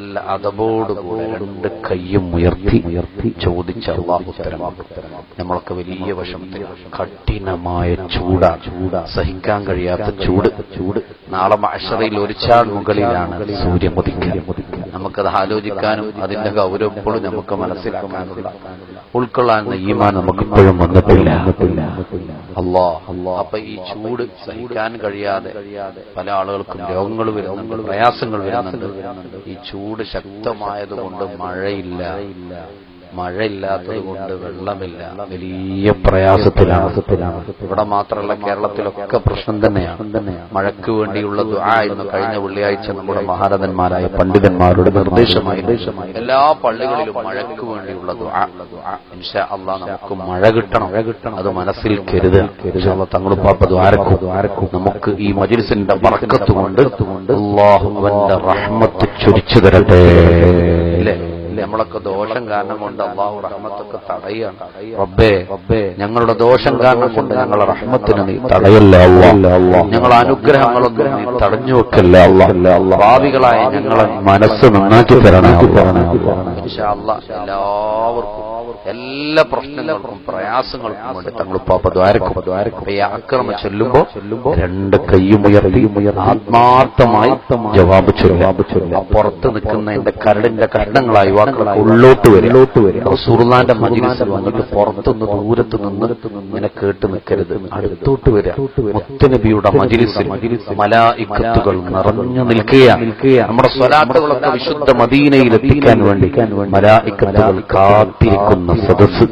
നല്ല അതബോടുകൂടെ രണ്ട് കൈയും ഉയർത്തി ചോദിച്ച അല്ലാഹു ഉത്തരം. നമ്മളൊക്കെ വലിയ വിഷമത്തിൽ, കഠിനമായ ചൂടാ, സഹിക്കാൻ കഴിയാത്ത ചൂട്. നാളെ മഹ്ശറിൽ ഒരുചാൽ മുകളിലാണ് സൂര്യൻ ഉദിക്കുക. നമുക്കത് ആലോചിക്കാനും അതിന്റെ ഗൗരവപ്പോഴും നമുക്ക് മനസ്സിലാക്കാനുള്ള ഉൾക്കൊള്ളാനുള്ള ഈമാൻ നമുക്ക് ഇപ്പോഴും വന്നിട്ടില്ല. അപ്പൊ ഈ ചൂട് സഹിക്കാൻ കഴിയാതെ പല ആളുകൾക്കും രോഗങ്ങൾ വരുന്നുണ്ട്, പ്രയാസങ്ങൾ വരുന്നുണ്ട്. ഈ ചൂട് ശക്തമായതുകൊണ്ട് മഴയില്ലാത്തത് കൊണ്ട് വെള്ളമില്ല, വലിയ പ്രയാസത്തിലാണ്. ഇവിടെ മാത്രമല്ല, കേരളത്തിലൊക്കെ പ്രശ്നം തന്നെയാണ്. മഴയ്ക്ക് വേണ്ടിയുള്ള ദുആ ഇന്ന് കഴിഞ്ഞ വെള്ളിയാഴ്ച നമ്മുടെ മഹാരഥന്മാരായ പണ്ഡിതന്മാരുടെ നിർദ്ദേശമായി എല്ലാ പള്ളികളിലും മഴയ്ക്ക് വേണ്ടിയുള്ള ദുആ. ഇൻഷാ അല്ലാഹ് നമുക്ക് മഴ കിട്ടണം, അത് മനസ്സിൽ കരുതുക. ഇൻഷാ അല്ലാഹ് തങ്ങളുപ്പാപ്പ ദ്വാരക്കും നമുക്ക് ഈ മജ്‌ലിസിന്റെ ബർക്കത്ത് കൊണ്ട് അല്ലാഹു അവന്റെ റഹ്മത്ത് ചൊരിച്ചു തരട്ടെ. നമ്മളൊക്കെ ദോഷം കാരണം കൊണ്ട് അല്ലാഹു റഹ്മത്തൊക്കെ തടയാണ്. റബ്ബേ, ഞങ്ങളുടെ ദോഷം കാരണം കൊണ്ട് ഞങ്ങളുടെ റഹ്മത്തിന് നീ തടയല്ല അല്ലാഹ്. ഞങ്ങളുടെ അനുഗ്രഹങ്ങളൊന്നും നീ തടഞ്ഞു വെക്കല്ല അല്ലാഹ്. പാപികളായ ഞങ്ങളെ മനസ്സ് നന്നാക്കി തരണേ ഇൻഷാ അല്ലാഹ്. എല്ലാവർക്കും എല്ലാ പ്രശ്നങ്ങൾക്കും പ്രയാസങ്ങൾക്കും വേണ്ടി തങ്ങളുപ്പാപ്പ ദ്വാരക്കും. ഈ ആക്രമ ചൊല്ലുമ്പോ രണ്ട് കൈയും ഉയർത്തി ആത്മാർത്ഥമായി ജവാബ് ചൊല്ലുക. പുറത്ത് നിൽക്കുന്ന എന്റെ കരടിന്റെ കഷ്ണങ്ങളായി ഉള്ളോട്ട് വരും. റസൂലുള്ളാഹിന്റെ മജ്‌ലിസിൽ വന്നിട്ട് പുറത്തുനിന്ന് ദൂരത്ത് നിന്ന് ഇങ്ങനെ കേട്ട് നിൽക്കരുത്, അടുത്തോട്ട് വരിക. മുത്തുനബിയുടെ മജ്‌ലിസിൽ മലായികത്തുകൾ നിറഞ്ഞു നിൽക്കുകയാണ്. നമ്മുടെ സ്വലാത്തുകളൊക്കെ വിശുദ്ധ മദീനയിൽ എത്തിക്കാൻ വേണ്ടി മലായികത്തുകൾ കാത്തിരിക്കുന്ന സദസ്സ്.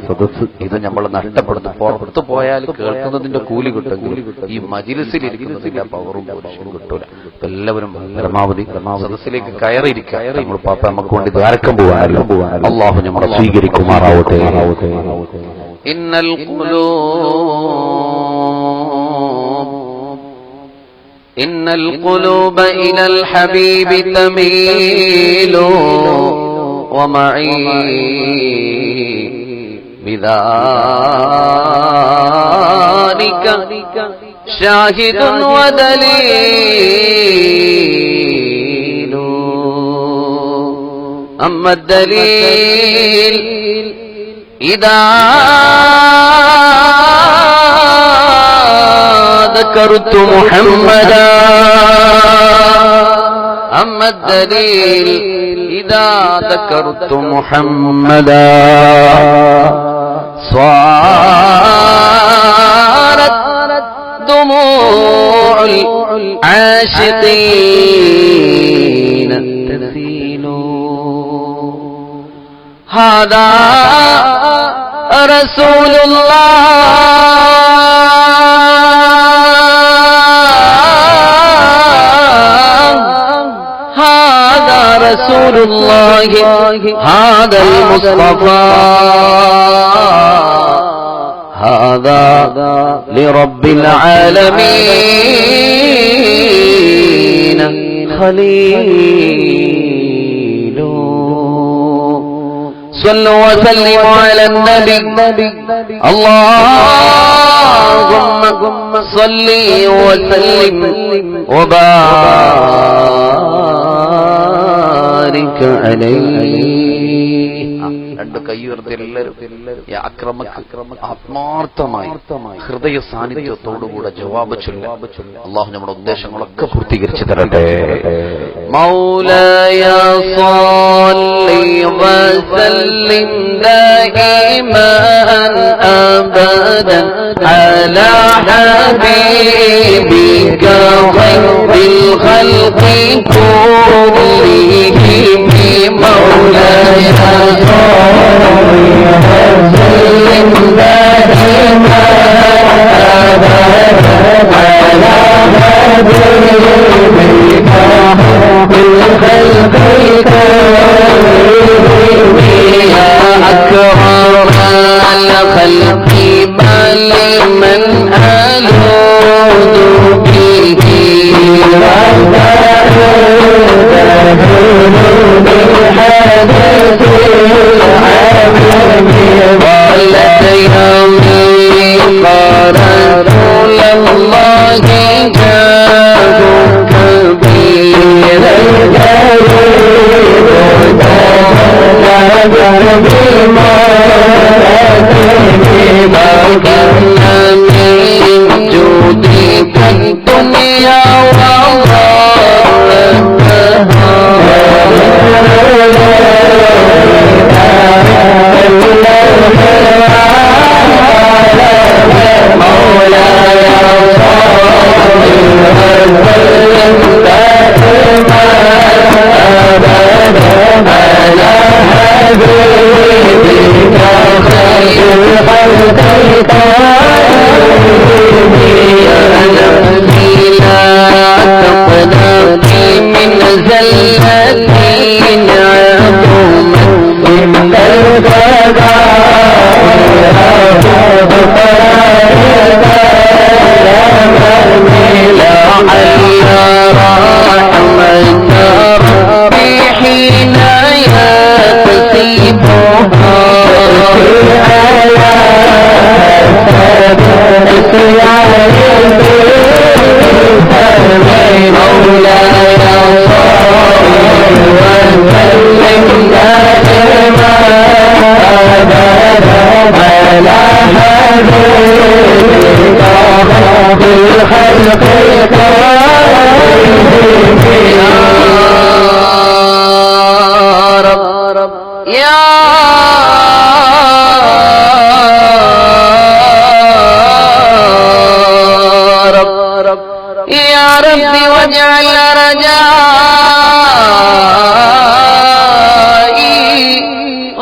ഇത് നമ്മൾ നഷ്ടപ്പെടുത്തും. പുറത്തു പോയാൽ കേൾക്കുന്നതിന്റെ കൂലി കിട്ടുമെങ്കിൽ ഈ മജ്‌ലിസിൽ ഇരിക്കുന്നതിന്റെ പവറും കിട്ടൂല. എല്ലാവരും പരമാവധി സദസ്സിലേക്ക് കയറിയിരിക്കുക. നമ്മൾ പാപ്പ നമുക്ക് വേണ്ടി ദ്വാരക്കം പോകാനല്ലോ. അല്ലാഹു നമ്മളെ സ്വീകരിക്കുമാറാവട്ടെ. ഇന്നൽ ഖുലൂബ ഇലൽ ഹബീബി തമീലു വമഈ ബിദാലിക ഷാഹിദുൻ വദലീൽ. أما الدليل إذا ذكرت محمدا. أما الدليل إذا ذكرت محمدا صارت دموع العاشقين تسيل. هذا رسول الله، هذا رسول الله، هذا المصطفى، هذا لرب العالمين خليل. صلوا وسلموا على النبي. اللهم صل وسلم وبارك عليه. രണ്ട് കൈയുയർത്തി എല്ലാവരും ആത്മാർത്ഥമായി ഹൃദയ സാന്നിധ്യത്തോടുകൂടെ ജവാബ് ചൊല്ലുക. അല്ലാഹു നമ്മുടെ ഉദ്ദേശങ്ങളൊക്കെ പൂർത്തീകരിച്ചു തരട്ടെ. മൗലായ സ്വല്ലി വസല്ലിം ദായിമൻ അബദൻ അലാ ഹബീബിക ഖൈറിൽ ഖൽഖി കുല്ലിഹിം. മൗലായ وسلم دائما أبدا على حبيبك بالخلق كلهم. يا أكرم الخلق بل من ألوذ به قالت يومي قرأت الله جاهك بي الكريم جودك الدنيا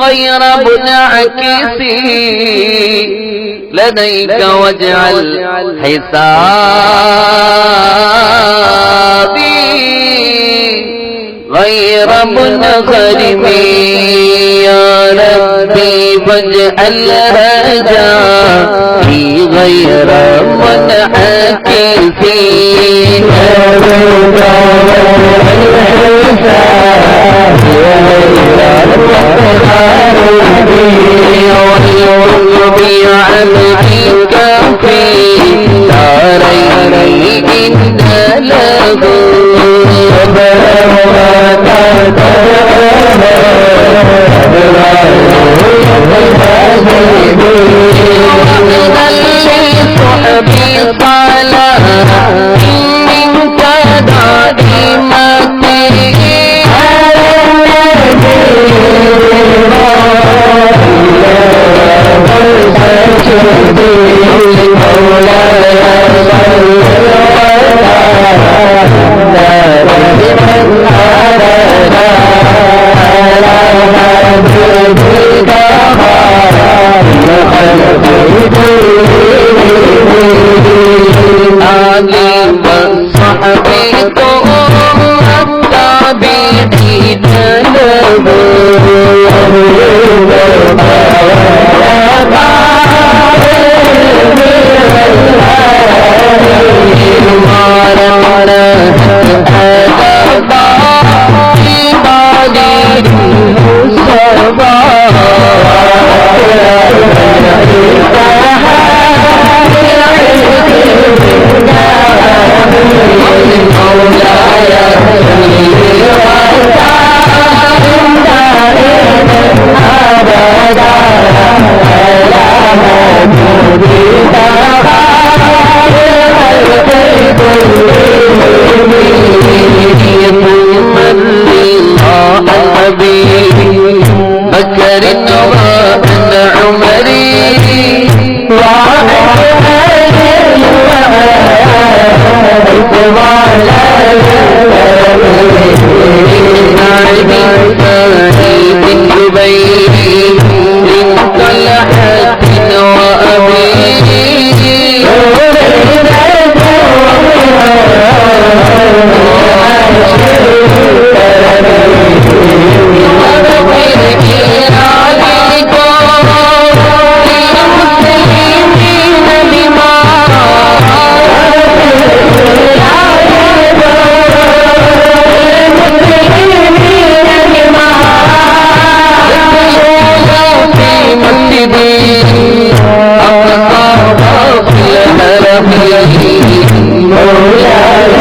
غير منعكسي لديك واجعل حسابي غير منغرم يا ربي فاجعل رجائي غير منعكسي بعبدك في دارين إن له صحبي صلاة منك دائمتي بكر وابن عمري بن جبير من طلحة وأبي مولاي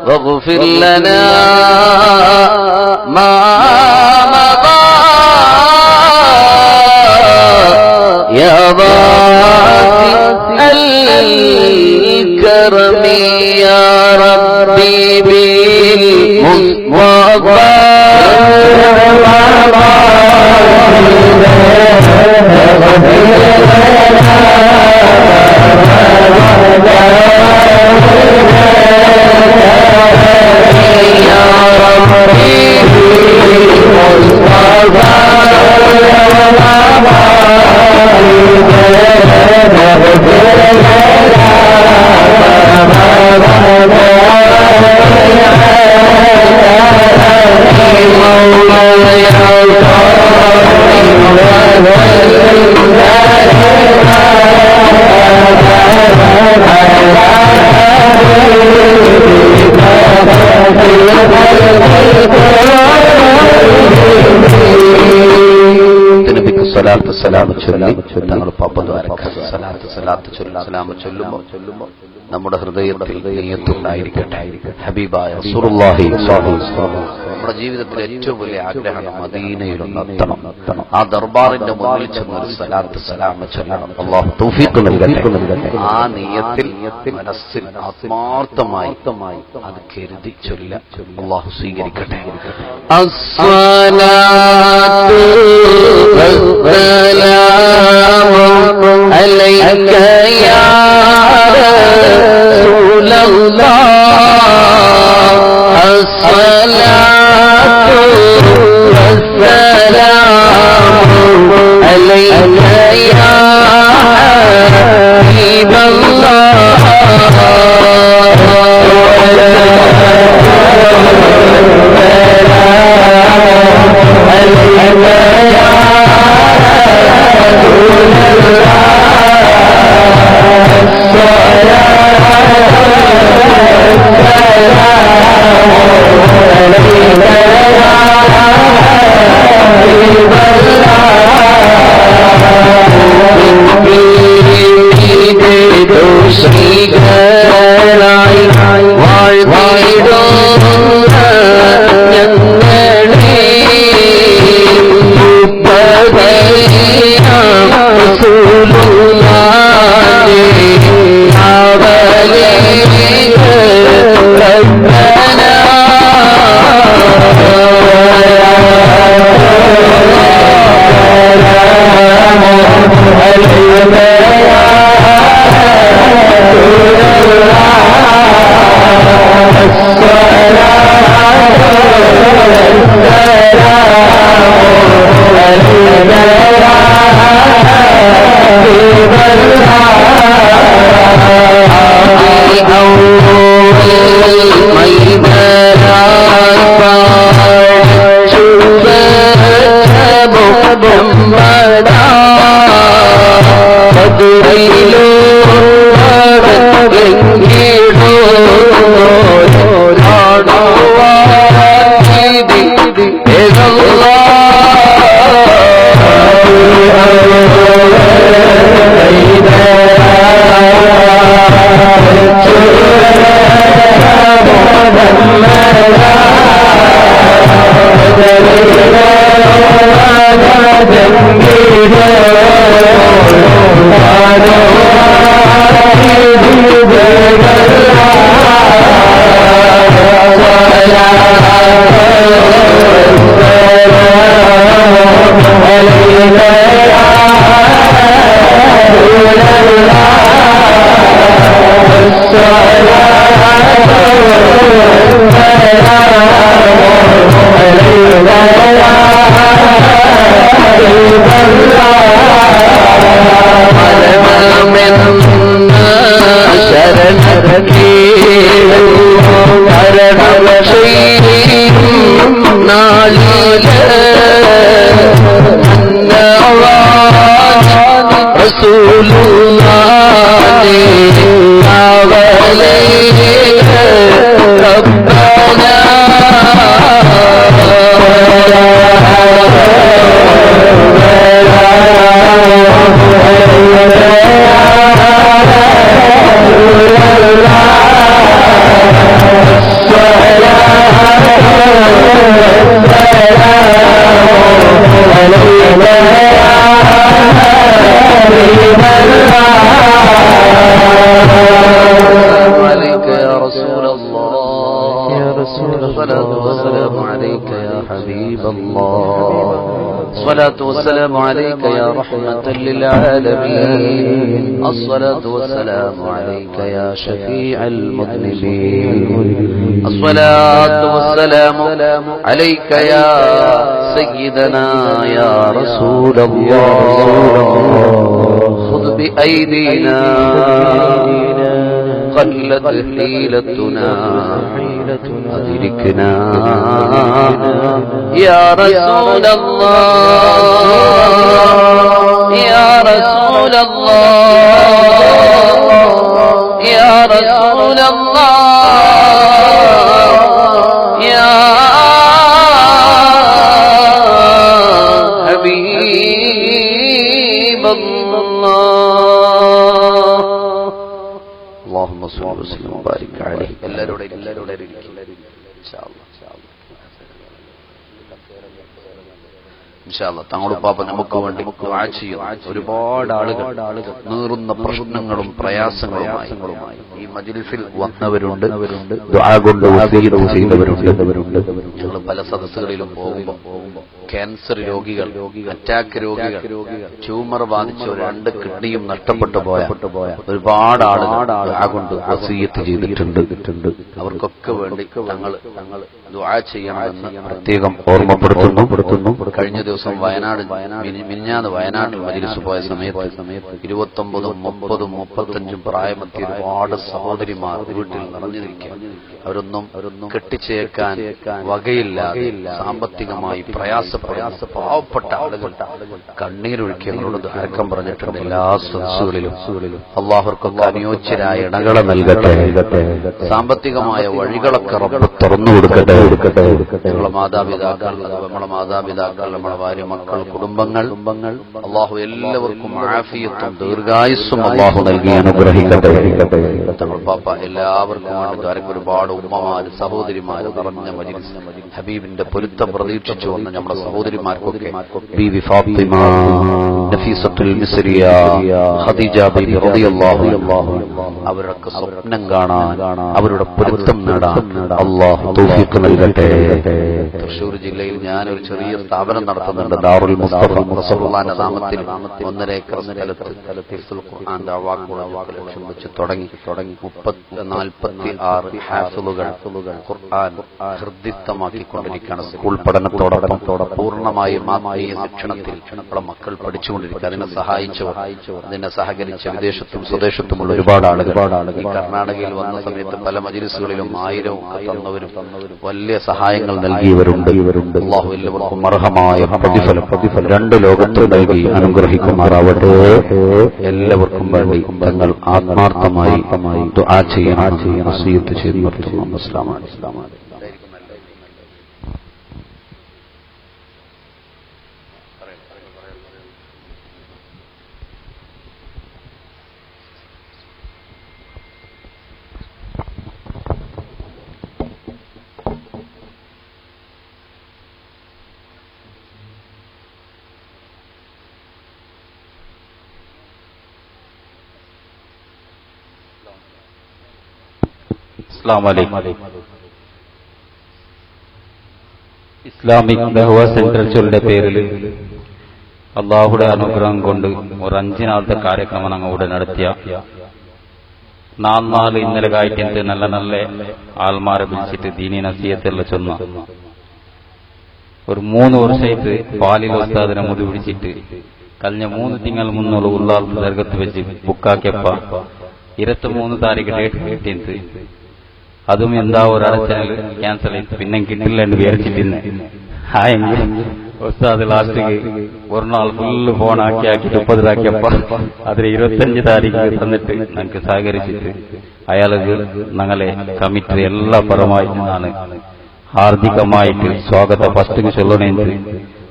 واغفر لنا ما مضى يا واسع الكرم يا ربي بالمصطفى നമ്മുടെ ഹൃദയത്തിൽ നിയ്യത്തുണ്ടായിരിക്കട്ടെ. ഹബീബായ റസൂലുള്ളാഹി സ്വല്ലല്ലാഹു അലൈഹി വസല്ലം നമ്മുടെ ജീവിതത്തിലെ ഏറ്റവും വലിയ ആഗ്രഹമാണ് മദീനയിലൊന്ന് എത്തണം. ആ ദർബാറിന്റെ മുന്നിൽ ചെന്ന് ഒരു സ്വലാത്ത് സലാം ചൊല്ലണം. അല്ലാഹു തൗഫീഖ് നൽകട്ടെ. ആ നിയ്യത്തിൽ മനസ്സിൽ ആത്മാർത്ഥമായി അത് കരുതി ചൊല്ല. അല്ലാഹു സ്വീകരിക്കട്ടെ. അസ്സലാത്തു വസ്സലാമു അലൈക യാ റസൂലല്ലാഹ് അസ്സലാത്തു വസ്സലാമു അലൈക യാ ഹബീബല്ലാഹ് الصلاة والسلام عليك يا رحمة للعالمين. الصلاة والسلام عليك يا شفيع المذنبين. الصلاة والسلام عليك يا سيدنا يا رسول الله. خذ بأيدينا قلت حيلتنا أدركنا يا رسول الله يا رسول الله يا رسول الله يا حبيب الله. اللهم صل وسلم وبارك عليه. തങ്ങളുപ്പാപ്പ നമുക്ക് വേണ്ടി ദുആ ചെയ്യുന്നു. ഒരുപാട് ആളുകൾ നീറുന്ന പ്രശ്നങ്ങളും പ്രയാസങ്ങളുമായി ഈ മജ്ലിസിൽ വന്നവരുണ്ട്, ദുആ കൊണ്ട് വസീയത്ത് ചെയ്തവരുണ്ട്. ഞങ്ങൾ പല സദസ്സുകളിലും പോകുമ്പോൾ ക്യാൻസർ രോഗികൾ, അറ്റാക്ക് രോഗികൾ, ട്യൂമർ ബാധിച്ച രണ്ട് കിഡ്നിയും നഷ്ടപ്പെട്ടു പോയ ഒരുപാട് ആളുകൾ ദുആ കൊണ്ട് വസീയത്ത് ചെയ്തിട്ടുണ്ട്. അവർക്കൊക്കെ വേണ്ടി ഞങ്ങൾ ദുആ ചെയ്യണമെന്ന് പ്രത്യേകം ഓർമ്മപ്പെടുത്തുന്നു. കഴിഞ്ഞ ദിവസം മിനിഞ്ഞാന്ന് വയനാട്ടിൽ മജ്ലിസ് പോയ സമയത്ത് 29, 30, 35 പ്രായമെത്തിയ ഒരുപാട് സഹോദരിമാർ വീട്ടിൽ നിറഞ്ഞു നിൽക്കുക. അവരൊന്നും കെട്ടിച്ചേക്കാൻ വകയില്ലാതെ സാമ്പത്തികമായി പ്രയാസപ്പെടുന്ന പാവപ്പെട്ട ആളുകൾ കണ്ണീരൊഴുക്കിയവരോട് ധാരക്കം പറഞ്ഞിട്ടുണ്ട്. എല്ലാ സദസ്സുകളിലും അല്ലാഹുർക്കൊക്കെ അനുയോജ്യരായ ഇണകളെ നൽകട്ടെ, സാമ്പത്തികമായ വഴികളൊക്കെ റബ്ബ് തുറന്നു കൊടുക്കട്ടെ. നമ്മളെ മാതാപിതാക്കൾ, നമ്മുടെ ഭാര്യ, മക്കൾ, കുടുംബങ്ങൾ അല്ലാഹു എല്ലാവർക്കും ആഫിയത്തും ദീർഘായുസ്സും അല്ലാഹു നൽകി അനുഗ്രഹിക്കട്ടെ. തങ്ങൾ പാപ്പ എല്ലാവർക്കും വേണ്ടി ധാരക്കം ഒരുപാട് ഉമ്മമാര്, സഹോദരിമാര് നിറഞ്ഞ മജ്ലിസ് ഹബീബിന്റെ പൊരുത്തം പ്രതീക്ഷിച്ചു വന്ന നമ്മുടെ സഹോദരിമാർക്കൊക്കെ ബീവി ഫാത്തിമ, നഫീസത്തുൽ മിസ്രിയ, ഖദീജ ബീബി റളിയല്ലാഹു അൻഹ അവരൊക്കെ സ്വപ്നം കാണാൻ, അവരുടെ പൊരുത്തം നേടാൻ അല്ലാഹു തൗഫീഖ് നൽകട്ടെ. തൃശ്ശൂർ ജില്ലയിൽ ഞാനൊരു ചെറിയ സ്ഥാപനം നടത്തുന്നുണ്ട്. നടന്നുണ്ട്. ദാറുൽ മുസ്തഫ റസൂലുള്ളാഹിന്റെ നാമത്തിൽ 1.5 ഏക്കർ സ്ഥലത്ത് ഹിഫ്ദുൽ ഖുർആൻ ദഅവാക്ക് ലക്ഷ്യം വെച്ച് തുടങ്ങി 46 ഹാഫിളുകൾ ഖുർആൻ ഹൃദിസ്ഥമാക്കിക്കൊണ്ടിരിക്കുകയാണ്. സ്കൂൾ പഠനത്തോടൊപ്പം പൂർണ്ണമായും ആത്മീയ ശിക്ഷണത്തിൽ നമ്മുടെ മക്കൾ പഠിച്ചുകൊണ്ടിരിക്കുക. അതിനെ സഹായിച്ചവർ, അതിനെ സഹകരിച്ച വിദേശത്തും സ്വദേശത്തുമുള്ള ഒരുപാട് ആളുകൾ ഈ കർണാടകയിൽ വന്ന സമയത്ത് പല മജ്‌ലിസുകളിലും 1000 തന്നവരും വലിയ സഹായങ്ങൾ നൽകിയവരുണ്ട്. അല്ലാഹു എല്ലാവർക്കും അർഹമായ പ്രതിഫലം രണ്ട് ലോകത്ത് നൽകി അനുഗ്രഹിക്കുമാറാവട്ടെ. എല്ലാവർക്കും വേണ്ടി തങ്ങൾ ആത്മാർത്ഥമായി ദുആ ചെയ്യാൻ വസിയത്ത് ചെയ്തു നിർത്തുന്നു. അസ്സലാമു അലൈക്കും. ഇസ്ലാമിക് ദഅവ സെന്റർ ചൊല്ലിന്റെ പേരിൽ അള്ളാഹുടെ അനുഗ്രഹം കൊണ്ട് ഒരു 5 നാളത്തെ കാര്യക്രമം ഞങ്ങളുടെ നടത്തിയ 4 ഇന്നലെ കായിട്ടിട്ട് നല്ല നല്ല ആൾമാരെ വിളിച്ചിട്ട് ദീനി നസീഹത്തെല്ലാം ചൊന്ന ഒരു 3 വർഷമായിട്ട് പാലിൽ ഉസ്താദിനെ മുതി പിടിച്ചിട്ട് കഴിഞ്ഞ 3 തിങ്കൾ മുന്നുള്ള ഉള്ളാൾ ദർഗത്ത് വെച്ച് ബുക്കാക്കിയപ്പ 23 താരീഖ് ഡേറ്റ് കിട്ടിയത് അതും എന്താ ഒരു അടച്ചാൽ ക്യാൻസൽ ആയി പിന്നെ കിട്ടില്ല എന്ന് വിചാരിച്ചിട്ടിരുന്നേ. ആയെങ്കിൽ ഉസ്താദ് ലാസ്റ്റിക്ക് ഒരു നാൾ ഫുള്ള് ഫോൺ ആക്കി 30 അതിൽ 25 താരീഖ് തന്നിട്ട് ഞങ്ങൾക്ക് സഹകരിച്ചിട്ട് അയാൾക്ക് ഞങ്ങളെ കമ്മിറ്റി എല്ലാ പരമായി നിന്നാണ് ഹാർദികമായിട്ട് സ്വാഗത ഫസ്റ്റ് ചൊല്ലണേന്ന്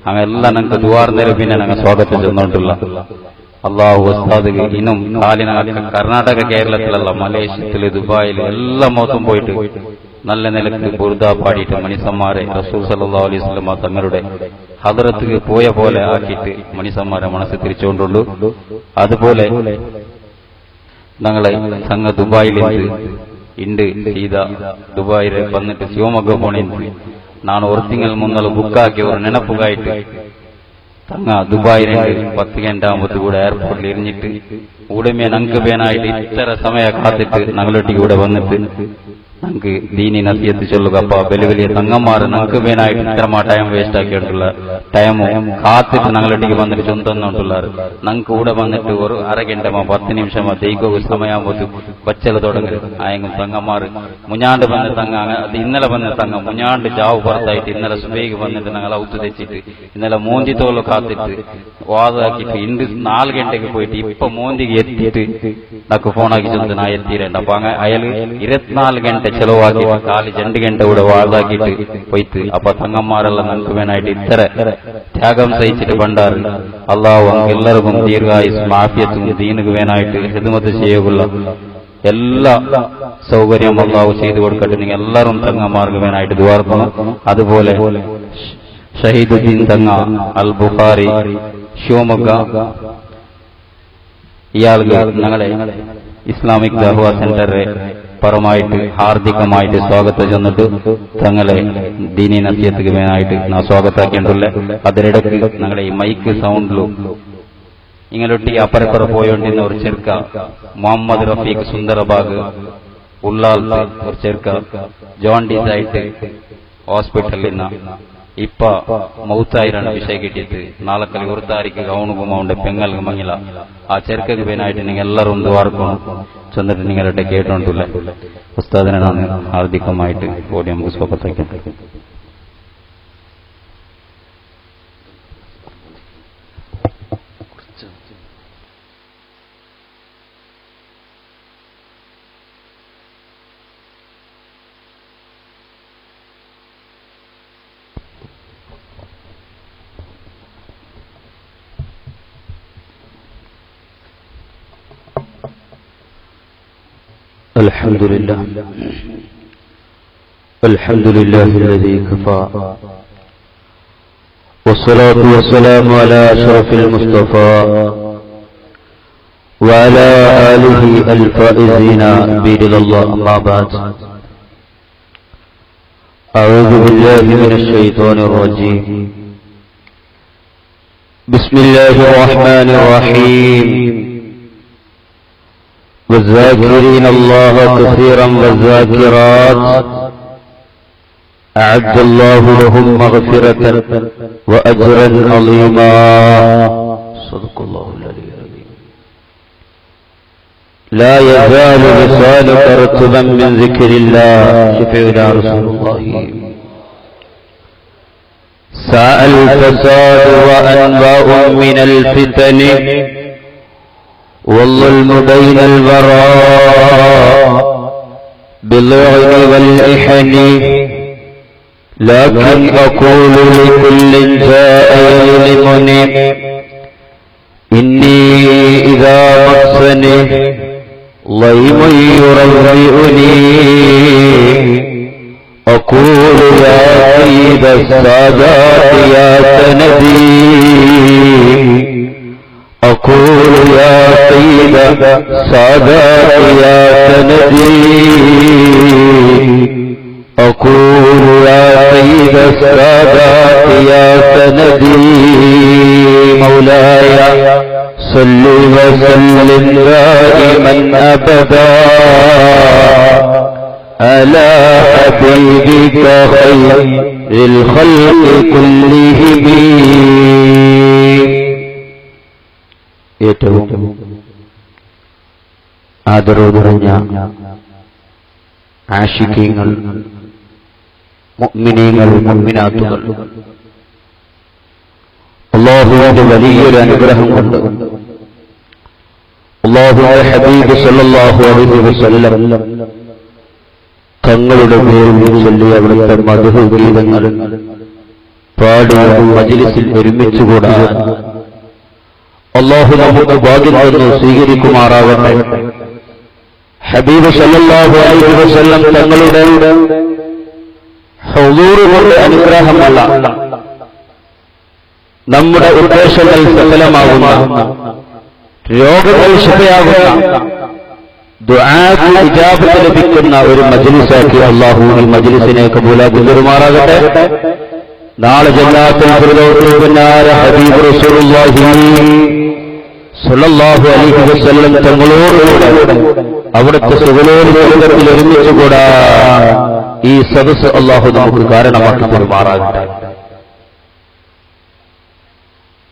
അങ്ങെല്ലാം ഞങ്ങൾക്ക് ദുആർന്നേരം പിന്നെ ഞങ്ങൾ സ്വാഗതം ചെന്നോണ്ടില്ല. അള്ളാഹു ഉസ്താദിക്ക് ഇന്നും കാലിന കർണാടക, കേരളത്തിലല്ല മലേഷ്യത്തില് ദുബായിൽ എല്ലാ മൊത്തം പോയിട്ട് നല്ല നിലക്ക് ബുർദ പാടിയിട്ട് മണിസന്മാരെ റസൂൽ സല്ലല്ലാഹു അലൈഹി വസല്ലം തങ്ങളുടെ ഹദ്റത്തുക്ക് പോയ പോലെ ആക്കിയിട്ട് മണിസന്മാരെ മനസ്സിൽ തിരിച്ചുകൊണ്ടുള്ളൂ. അതുപോലെ ഞങ്ങളെ സംഘ ദുബായിലേക്ക് ഇണ്ട് സീത ദുബായിൽ വന്നിട്ട് ശിവമൊഗ്ഗ പോണേന്ന് ನಾನು ಒರ್ತಿಂಗಲ್ ಮುನ್ನಲು ಬುಕ್ಕಾಕಿ ಅವರು ನೆನಪುಗಾಯಿಟ್ಟು ತಂಗ ದುಬಾಯಿನಲ್ಲಿ 10 ಗಂಟೆ ಆಗುമ്പോൾ ಕೂಡ ಏರ್ಪೋರ್ಟ್ ಇರಿഞ്ഞിട്ട് ഉടമയെ ഞങ്ങൾക്ക് വേനായിട്ട് ഇത്ര സമയം കാത്തിട്ട് ഞങ്ങളൊട്ടിക്ക് ഇവിടെ വന്നിട്ട് ഞങ്ങൾക്ക് ദീനി നസിയത്ത് ചൊല്ലുകപ്പ വലിയ വലിയ തങ്ങന്മാർ ഞങ്ങൾക്ക് വേനായിട്ട് ഇത്രമാ ടൈം വേസ്റ്റ് ആക്കിയിട്ടുള്ള ടൈമും കാത്തിട്ട് ഞങ്ങളൊട്ടിക്ക് വന്നിട്ട് ചൊന്തന്നുണ്ടുള്ളാറ് ഞങ്ങൾക്ക് ഇവിടെ വന്നിട്ട് ഒരു അരഗಂಟೆ 10 നിമിഷം ദൈകോ സമയമാകുമ്പോൾ ബച്ചല തുടങ്ങരുത് ആയെങ്കിലും തങ്ങന്മാർ മുഞ്ഞാണ്ട് വന്ന തങ്ങ അത് ഇന്നലെ വന്ന തങ്ങ മുഞ്ഞാണ്ട് ജാവ് പുറത്തായിട്ട് ഇന്നലെ സുബൈക്ക് വന്നിട്ട് ഞങ്ങൾ ഔത്ത് തെച്ചിട്ട് ഇന്നലെ മോന്തി തോല് കാത്തിട്ട് വാതാക്കിയിട്ട് ഇന്ന് 4 ಗಂಟೆಗೆ പോയിട്ട് ഇപ്പൊ മോന്തിക്ക് എത്തിയിട്ട് നമുക്ക് ഫോണാക്കി ചൊന്ന് ഞാൻ എത്തിയിട്ടുണ്ട്. അപ്പൊ അയാള് 24 ಗಂಟೆ ചെലവാക്കി കാലി 2 ಗಂಟೆ കൂടെ വാതാക്കിയിട്ട് പോയിട്ട് അപ്പൊ തങ്ങന്മാരെല്ലാം നമുക്ക് വേനായിട്ട് ഇത്ര ത്യാഗം സഹിച്ചിട്ട് പണ്ടാറ്. അള്ളാഹു എല്ലാവർക്കും ദീർഘായുസ് മാഫിയത്തും ദീനുക്ക് വേനായിട്ട് ഹിദ്മത്ത് ചെയ്യുകയുള്ള എല്ലാ സൗകര്യം അള്ളാഹു ചെയ്തു കൊടുക്കട്ടെ. നിങ്ങൾ എല്ലാവരും തങ്ങന്മാർക്ക് വേനായിട്ട് ദുആർക്കണം. അതുപോലെ ഷഹീദുദ്ദീൻ തങ്ങ അൽ ബുഖാരി ಶಿವಮೊಗ್ಗ ഇയാൾക്ക് ഞങ്ങളെ ഇസ്ലാമിക് ദഅവ സെന്റർ പരമായിട്ട് ഹാർദികമായിട്ട് സ്വാഗതം ചെന്നിട്ട് തങ്ങളെ ദീനി നസിയത്തിന് വേനായിട്ട് നാ സ്വാഗതാക്കിയിട്ടുള്ള. അതിനിടയ്ക്ക് ഞങ്ങളെ ഈ മൈക്ക് സൗണ്ടിലും ഇങ്ങനൊട്ടിക്ക് അപ്പറപ്പുറ പോയോണ്ടിരുന്ന ഒരു ചെറുക്ക മുഹമ്മദ് റഫീഖ് സുന്ദരബാഗ് ഉള്ളാളത്ത് ഒരു ചെറുക്ക ജോണ്ടീസ് ആയിട്ട് ഹോസ്പിറ്റലിൽ നിന്ന് ഇപ്പ മൗത്തായിരാണ് വിഷയം കിട്ടിയിട്ട് നാളെ 1 താരീഖ് അവനുക്കും അവന്റെ പെങ്ങൾക്ക് മങ്ങില ആ ചെറുക്കക്ക് പേനായിട്ട് നിങ്ങൾ എല്ലാവരും ദ്വാർക്കണം ചെന്നിട്ട് നിങ്ങളുടെ കേട്ടോണ്ടില്ല. ഉസ്താദിനെ ഞാൻ ഹാർദികമായിട്ട് ഓടി നമുക്ക് സ്വാഗതം. الحمد لله الذي كفى والصلاة والسلام على أشرف المصطفى وعلى آله الفائزين برضا الله. أما بعد أعوذ بالله من الشيطان الرجيم. بسم الله الرحمن الرحيم والذاكرين الله كثيرا والذاكرات أعد الله لهم مغفرة وأجرا عظيما صدق الله العلي العظيم. لا يزال لسانك رطبا من ذكر الله شفيعنا رسول الله. ساء الفساد وأنواع من الفتن والظلم بين البراء باللعن والإحن لكن أقول لكل جاء يظلمني إني إذا مسني ضيم يروعني أقول يا سيد السادات يا سندي أقول يا سيد السادات يا سندي أقول يا سيد السادات يا سندي مولاي صل وسلم دائما أبدا على حبيبك خير الخلق كلهم. ഏറ്റവും ആദരവ് നിറഞ്ഞ ആശിഖീങ്ങൾ, മുഅ്മിനീങ്ങൾ, മുഅ്മിനാത്തുകൾ, അല്ലാഹുവിന്റെ വലിയൊരു അനുഗ്രഹം കൊണ്ട് അല്ലാഹുവിന്റെ ഹബീബ് സല്ലല്ലാഹു അലൈഹി വസല്ലം തങ്ങളുടെ പേരിൽ ചൊല്ലിയ അവിടുത്തെ മദ്ഹ് ഗീതങ്ങൾ പാടിയ മജ്ലിസിൽ ഒരുമിച്ചുകൂടാൻ അല്ലാഹു നമുക്ക് ഭാഗ്യം തന്നു സ്വീകരിക്കുമാറാകട്ടെ. ഹബീബ് സല്ലല്ലാഹു അലൈഹി വസല്ലം തങ്ങളുടെ ഹുളൂർ കൊണ്ട് അനുഗ്രഹമല്ല, നമ്മുടെ ഉദ്ദേശങ്ങൾ സഫലമാകുന്ന, രോഗങ്ങൾ ശിഫയാകുന്ന, ദുആക്ക് ഇജാബത്ത് ലഭിക്കുന്ന ഒരു മജ്ലിസാക്കി അല്ലാഹു ഈ മജ്ലിസിനെ കബൂലാക്കി പെരുമാറാകട്ടെ. നാളെ ജന്നാത്തുൽ ഫിർദൗസിൽ പിന്നാലെ ഹബീബ് റസൂലുള്ളാഹി സ്വല്ലല്ലാഹു അലൈഹി വസല്ലം തങ്ങളോടുകൂടെ അവിടുത്തെ സുഖലോകത്തിൽ ഒരുമിച്ചുകൂടാ ഈ സദസ്സ് അല്ലാഹു നമുക്ക് കാരണമാക്കി പെരുമാറാകട്ടെ.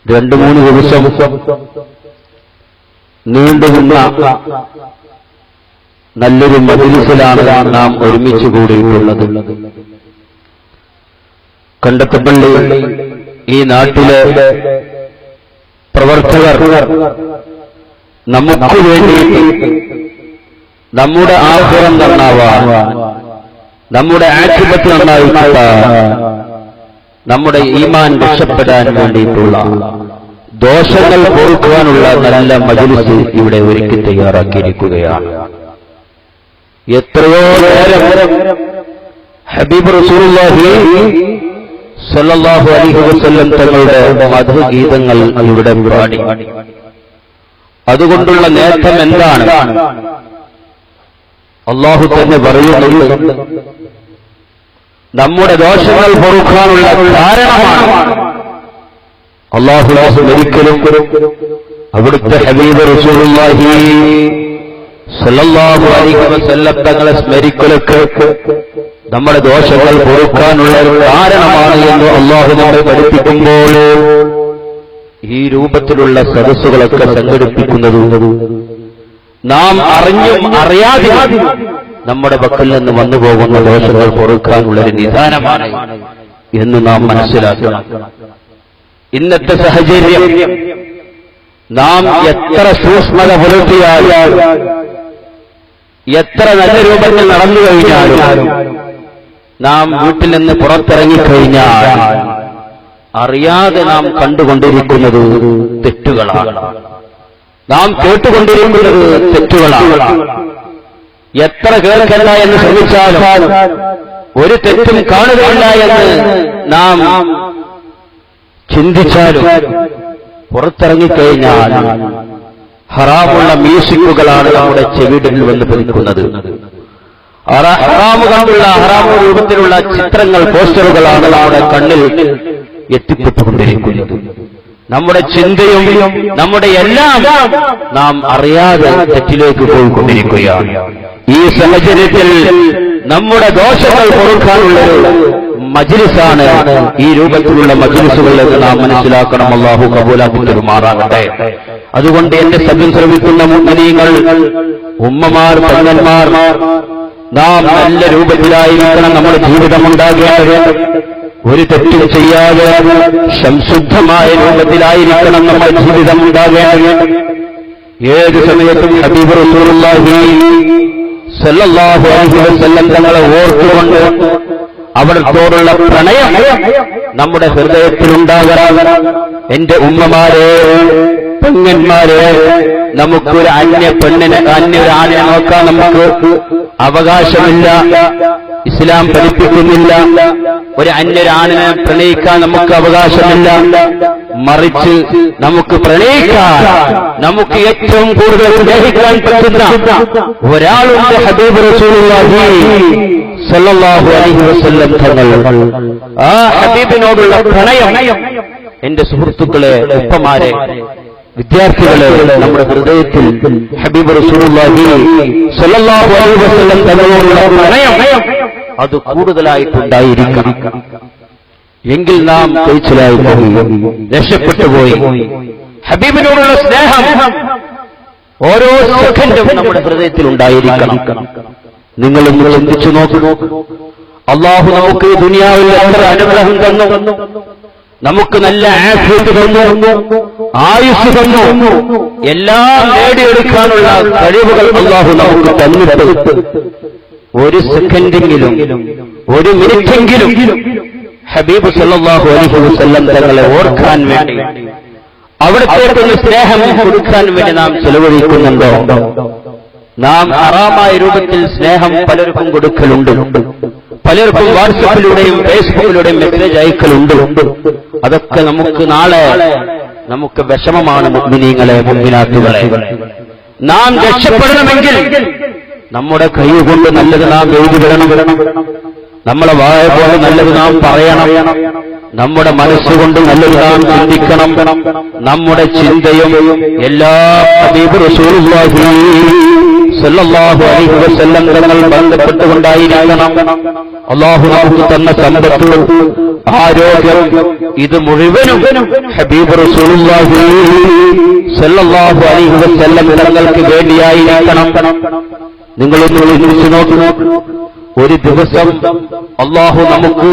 2-3 ദിവസം നീണ്ടുനിന്ന നല്ലൊരു മജ്ലിസിലാണ് നാം ഒരുമിച്ച് കൂടിയിട്ടുള്ളത്. കണ്ടത്തപ്പള്ളി ഈ നാട്ടിലെ പ്രവർത്തകർ നമുക്ക് വേണ്ടി നമ്മുടെ ആഖിറം നന്നാവാൻ, നമ്മുടെ ആഖിബത്ത് നന്നായിട്ടാൻ, നമ്മുടെ ഈമാൻ രക്ഷപ്പെടാൻ വേണ്ടിയിട്ടുള്ള ദോഷങ്ങൾ പൊറുക്കുവാനുള്ള നല്ല മജ്ലിസ് ഇവിടെ ഒരുക്കി തയ്യാറാക്കിയിരിക്കുകയാണ്. എത്രയോ നേരം ഹബീബ് റസൂലുള്ളാഹി സ്വല്ലല്ലാഹു അലൈഹി വസല്ലം തങ്ങളുടെ മദ്ഹ് ഗീതങ്ങൾ ഇവിടെ പാടി. അതുകൊണ്ടുള്ള നേട്ടം എന്താണ്? അല്ലാഹു തന്നെ പറയുന്നുണ്ട്, നമ്മുടെ ദോഷങ്ങൾ പൊറുക്കാനുള്ള കാരണമാണ് അല്ലാഹു ഒരിക്കലും അവിടുത്തെ ഹബീബ് റസൂലുള്ളാഹി സല്ലല്ലാഹു അലൈഹി വസല്ലം തങ്ങളെ സ്മരിക്കലൊക്കെ നമ്മുടെ ദോഷങ്ങൾ പൊറുക്കാനുള്ള കാരണമാണ് എന്ന് അല്ലാഹു നമ്മെ പഠിപ്പിക്കുമ്പോൾ ഈ രൂപത്തിലുള്ള സദസ്സുകളൊക്കെ സംഘടിപ്പിക്കുന്നത് നാം അറിഞ്ഞും അറിയാതെ നമ്മുടെ പക്കൽ നിന്ന് വന്നു പോകുന്ന ദോഷങ്ങൾ പൊറുക്കാനുള്ളൊരു നിദാനമാണ് എന്ന് നാം മനസ്സിലാക്കണം. ഇന്നത്തെ സാഹചര്യം നാം എത്ര സൂക്ഷ്മത പുലർത്തിയാൽ, എത്ര നല്ല രൂപത്തിൽ നടന്നു കഴിഞ്ഞാലും, നാം വീട്ടിൽ നിന്ന് പുറത്തിറങ്ങിക്കഴിഞ്ഞാൽ അറിയാതെ നാം കണ്ടുകൊണ്ടിരിക്കുന്നത് തെറ്റുകളാണ്, നാം കേട്ടുകൊണ്ടിരിക്കുന്നത് തെറ്റുകളാണ്. എത്ര കേൾക്കണ്ട എന്ന് ശ്രമിച്ചാലും ഒരു തെറ്റും കാണുകയില്ല എന്ന് നാം ചിന്തിച്ചാലും പുറത്തിറങ്ങിക്കഴിഞ്ഞാൽ ഹറാമുള്ള മ്യൂസിക്കുകളാണ് നമ്മുടെ ചെവിടിൽ വന്ന് പതിക്കുന്നത്. ഹറാമു കണ്ടുള്ള ഹറാമു രൂപത്തിലുള്ള ചിത്രങ്ങൾ, പോസ്റ്ററുകളാണ് നമ്മുടെ കണ്ണിൽ എത്തിപ്പെട്ടുകൊണ്ടിരിക്കുന്നത്. നമ്മുടെ ചിന്തയും നമ്മുടെ എല്ലാം നാം അറിയാതെ തെറ്റിലേക്ക് പോയിക്കൊണ്ടിരിക്കുകയാണ്. ഈ സാഹചര്യത്തിൽ നമ്മുടെ ദോഷങ്ങൾ പൊറുക്കാനുള്ളൊരു മജ്ലിസാണ് ഈ രൂപത്തിലുള്ള മജ്ലിസുകളിലേക്ക് നാം മനസ്സിലാക്കണം. അല്ലാഹു കബൂലാക്കി തരുമാറാകട്ടെ. അതുകൊണ്ട് എന്റെ ശബ്ദം ശ്രവിക്കുന്ന മുഅ്മിനീങ്ങൾ, ഉമ്മമാർ, പെങ്ങന്മാർ, നാം നല്ല രൂപത്തിലായിരിക്കണം നമ്മുടെ ജീവിതമുണ്ടാകേണ്ടത്. ഒരു തെറ്റും ചെയ്യാതെ സംശുദ്ധമായ രൂപത്തിലായിരിക്കണം നമ്മുടെ ജീവിതം ഉണ്ടാകേണ്ടത്. ഏത് സമയത്തും ഹബീബ് റസൂലുള്ളാഹി സ്വല്ലല്ലാഹു അലൈഹി വസല്ലം തങ്ങളെ ഓർത്തുകൊണ്ട് അവിടത്തോടുള്ള പ്രണയം നമ്മുടെ ഹൃദയത്തിലുണ്ടാകണം. എന്റെ ഉമ്മമാരെ, പെങ്ങന്മാരെ, നമുക്കൊരു ഒരു ആണിനെ നോക്കാൻ നമുക്ക് അവകാശമില്ല. ഇസ്ലാം പഠിപ്പിക്കുന്നില്ല. ഒരു അന്യൊരാണിനെ പ്രണയിക്കാൻ നമുക്ക് അവകാശമില്ല. മറിച്ച് നമുക്ക് പ്രണയിക്കാൻ, നമുക്ക് ഏറ്റവും കൂടുതൽ സ്നേഹിക്കാൻ പറ്റുന്ന ഒരാളുണ്ട്, ഹബീബ് റസൂലുള്ളാഹി സ്വല്ലല്ലാഹു അലൈഹി വസല്ലം തങ്ങൾ. ആ ഹബീബിനോടുള്ള പ്രണയം എന്റെ സുഹൃത്തുക്കളെ, ഉപ്പമാരെ, വിദ്യാർത്ഥികളെ, നമ്മുടെ ഹൃദയത്തിൽ ഹബീബ് റസൂലുള്ളാഹി സ്വല്ലല്ലാഹു അലൈഹി വസല്ലം തങ്ങളോടുള്ള പ്രണയം അത് കൂടുതലായിട്ടുണ്ടായിരിക്കണം. എങ്കിൽ നാം കഴിച്ചിലായി പോയി, രക്ഷപ്പെട്ടുപോയി. ഹബീബിനോടുള്ള സ്നേഹം ഓരോ സെക്കൻഡും നമ്മുടെ ഹൃദയത്തിൽ ഉണ്ടായിരിക്കണം. നിങ്ങളൊന്ന് ചിന്തിച്ചു നോക്കൂ. അല്ലാഹു നമുക്ക് ഈ ദുനിയാവിൽ എത്ര അനുഗ്രഹം തന്നു. നമുക്ക് നല്ല ആഫിയത്ത് തന്നു, ആയുസ് തന്നു, എല്ലാം നേടിയെടുക്കാനുള്ള കഴിവുകൾ അല്ലാഹു നമുക്ക് തന്നിട്ട് ഒരു സെക്കൻഡെങ്കിലും, ഒരു മിനിറ്റെങ്കിലും ഹബീബ് സല്ലല്ലാഹു അലൈഹി വസല്ലം തങ്ങളെ ഓർക്കാൻ വേണ്ടി, അവിടത്തേക്കൊന്ന് സ്നേഹം കൊടുക്കാൻ വേണ്ടി നാം ചെലവഴിക്കുന്നുണ്ടോ? നാം ഹറാമായ രൂപത്തിൽ സ്നേഹം പലർക്കും കൊടുക്കലുണ്ട്. പലർക്കും വാട്സാപ്പിലൂടെയും ഫേസ്ബുക്കിലൂടെയും മെസ്സേജ് അയക്കലുണ്ട്. അതൊക്കെ നമുക്ക് നാളെ നമുക്ക് വിഷമമാണ്. മുഅ്മിനീങ്ങളെ, മുഅ്മിനാത്തുകളെ, നാം രക്ഷപ്പെടണമെങ്കിൽ നമ്മുടെ കൈ കൊണ്ട് നല്ലത് നാം എഴുതിവിടണം. നമ്മളെ വായ പോലെ നല്ലത് നാം പറയണം. നമ്മുടെ മനസ്സുകൊണ്ട് നല്ലത് നാം ചിന്തിക്കണം. നമ്മുടെ ചിന്തയും എല്ലാ ഹബീബ് റസൂലുള്ളാഹി സ്വല്ലല്ലാഹു അലൈഹി വസല്ലം തങ്ങൾ ബന്ധപ്പെട്ടുകൊണ്ടായിരിക്കണം. അല്ലാഹു നമുക്ക് തന്ന സമ്പത്ത്, ആരോഗ്യം, ഇത് മുഴുവനും ഹബീബ് റസൂലുള്ളാഹി സ്വല്ലല്ലാഹു അലൈഹി വസല്ലം തങ്ങൾക്ക് വേണ്ടിയായിരിക്കണം. നിങ്ങളൊന്ന് ചിന്തിച്ചു നോക്കൂ. ഒരു ദിവസം അല്ലാഹു നമുക്ക്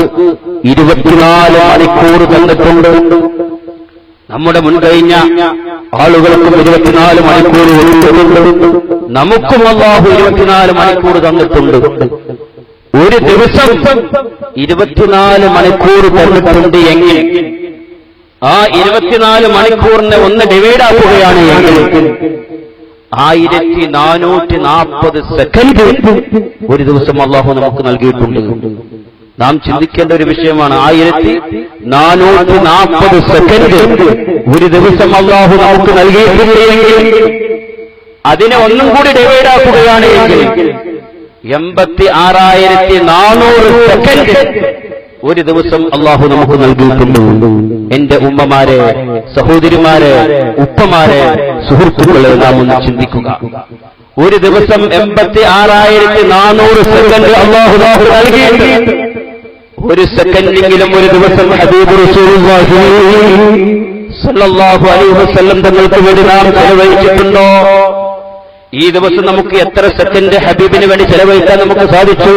24 മണിക്കൂർ തന്നിട്ടുണ്ട്. നമ്മുടെ മുൻകഴിഞ്ഞ ആളുകൾക്കും 24 മണിക്കൂർ കൊടുത്തിട്ടുണ്ട്. നമുക്കും അല്ലാഹു 24 മണിക്കൂർ തന്നിട്ടുണ്ട്. ഒരു ദിവസം 24 മണിക്കൂർ തന്നിട്ടുണ്ട് എങ്കിൽ ആ 24 മണിക്കൂറിനെ ഒന്ന് ഡിവൈഡ് ആക്കുകയാണ് എങ്കിൽ 1440 സെക്കൻഡ് ഒരു ദിവസം അല്ലാഹു നമുക്ക് നൽകിയിട്ടുണ്ട്. നാം ചിന്തിക്കേണ്ട ഒരു വിഷയമാണ്. 1440 സെക്കൻഡ് ഒരു ദിവസം അല്ലാഹു നമുക്ക് നൽകിയിട്ടുണ്ടെങ്കിൽ അതിനെ ഒന്നും കൂടി ഡിവൈഡ് ആക്കുകയാണ് എങ്കിൽ 86,400 സെക്കൻഡ് ഒരു ദിവസം അല്ലാഹു നമുക്ക് നൽകിയിട്ടുണ്ട്. എന്റെ ഉമ്മമാരെ, സഹോദരിമാരെ, ഉപ്പമാരെ, സുഹൃത്തുക്കളെ, നാം ഒന്ന് ചിന്തിക്കുക. ഒരു ദിവസം 86,400 സെക്കൻഡ് അല്ലാഹു നമുക്ക് നൽകിയിട്ടുണ്ട്. ഒരു സെക്കൻഡെങ്കിലും ഒരു ദിവസം ഹബീബ് റസൂലുള്ളാഹി സ്വല്ലല്ലാഹു അലൈഹി വസല്ലം തങ്ങൾക്ക് വേണ്ടി നാം ചെലവഴിച്ചിട്ടുണ്ടോ? ഈ ദിവസം നമുക്ക് എത്ര സെക്കൻഡ് ഹബീബിന് വേണ്ടി ചെലവഴിക്കാൻ നമുക്ക് സാധിച്ചു?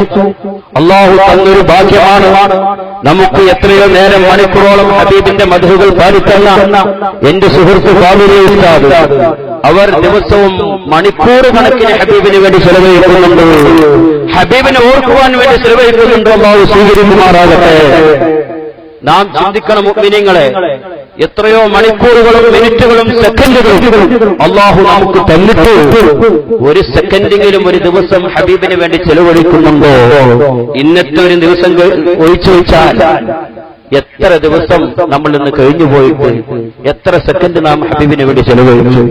അല്ലാഹു തന്നൊരു ഭാഗ്യമാണ്. നമുക്ക് എത്രയോ നേരം, മണിക്കൂറോളം ഹബീബിന്റെ മദ്ഹുകൾ പാടിത്തന്ന എന്റെ സുഹൃത്ത് ഫാമിലി ഉസ്താദ്, അവർ ദിവസവും മണിക്കൂർ കണക്കിന് ഹബീബിന് വേണ്ടി ചെലവഴിക്കുന്നുണ്ട്. ഹബീബിനെ ഓർക്കുവാൻ വേണ്ടി ചെലവഴിക്കുന്നുണ്ട്. അല്ലാഹു സ്വീകരിക്കുമാറാകട്ടെ. നാം ചിന്തിക്കണം മുഅ്മിനീങ്ങളെ, എത്രയോ മണിക്കൂറുകളും മിനിറ്റുകളും സെക്കൻഡുകളും അല്ലാഹു നമുക്ക് തന്നിട്ട് ഒരു സെക്കൻഡെങ്കിലും ഒരു ദിവസം ഹബീബിന് വേണ്ടി ചെലവഴിക്കുന്നുണ്ടോ? ഇന്നത്തെ ഒരു ദിവസം ഒഴിച്ചു വെച്ചാൽ എത്ര ദിവസം നമ്മൾ ഇന്ന് കഴിഞ്ഞു പോയിട്ട് എത്ര സെക്കൻഡ് നാം ഹബീബിന് വേണ്ടി ചെലവഴിച്ചു?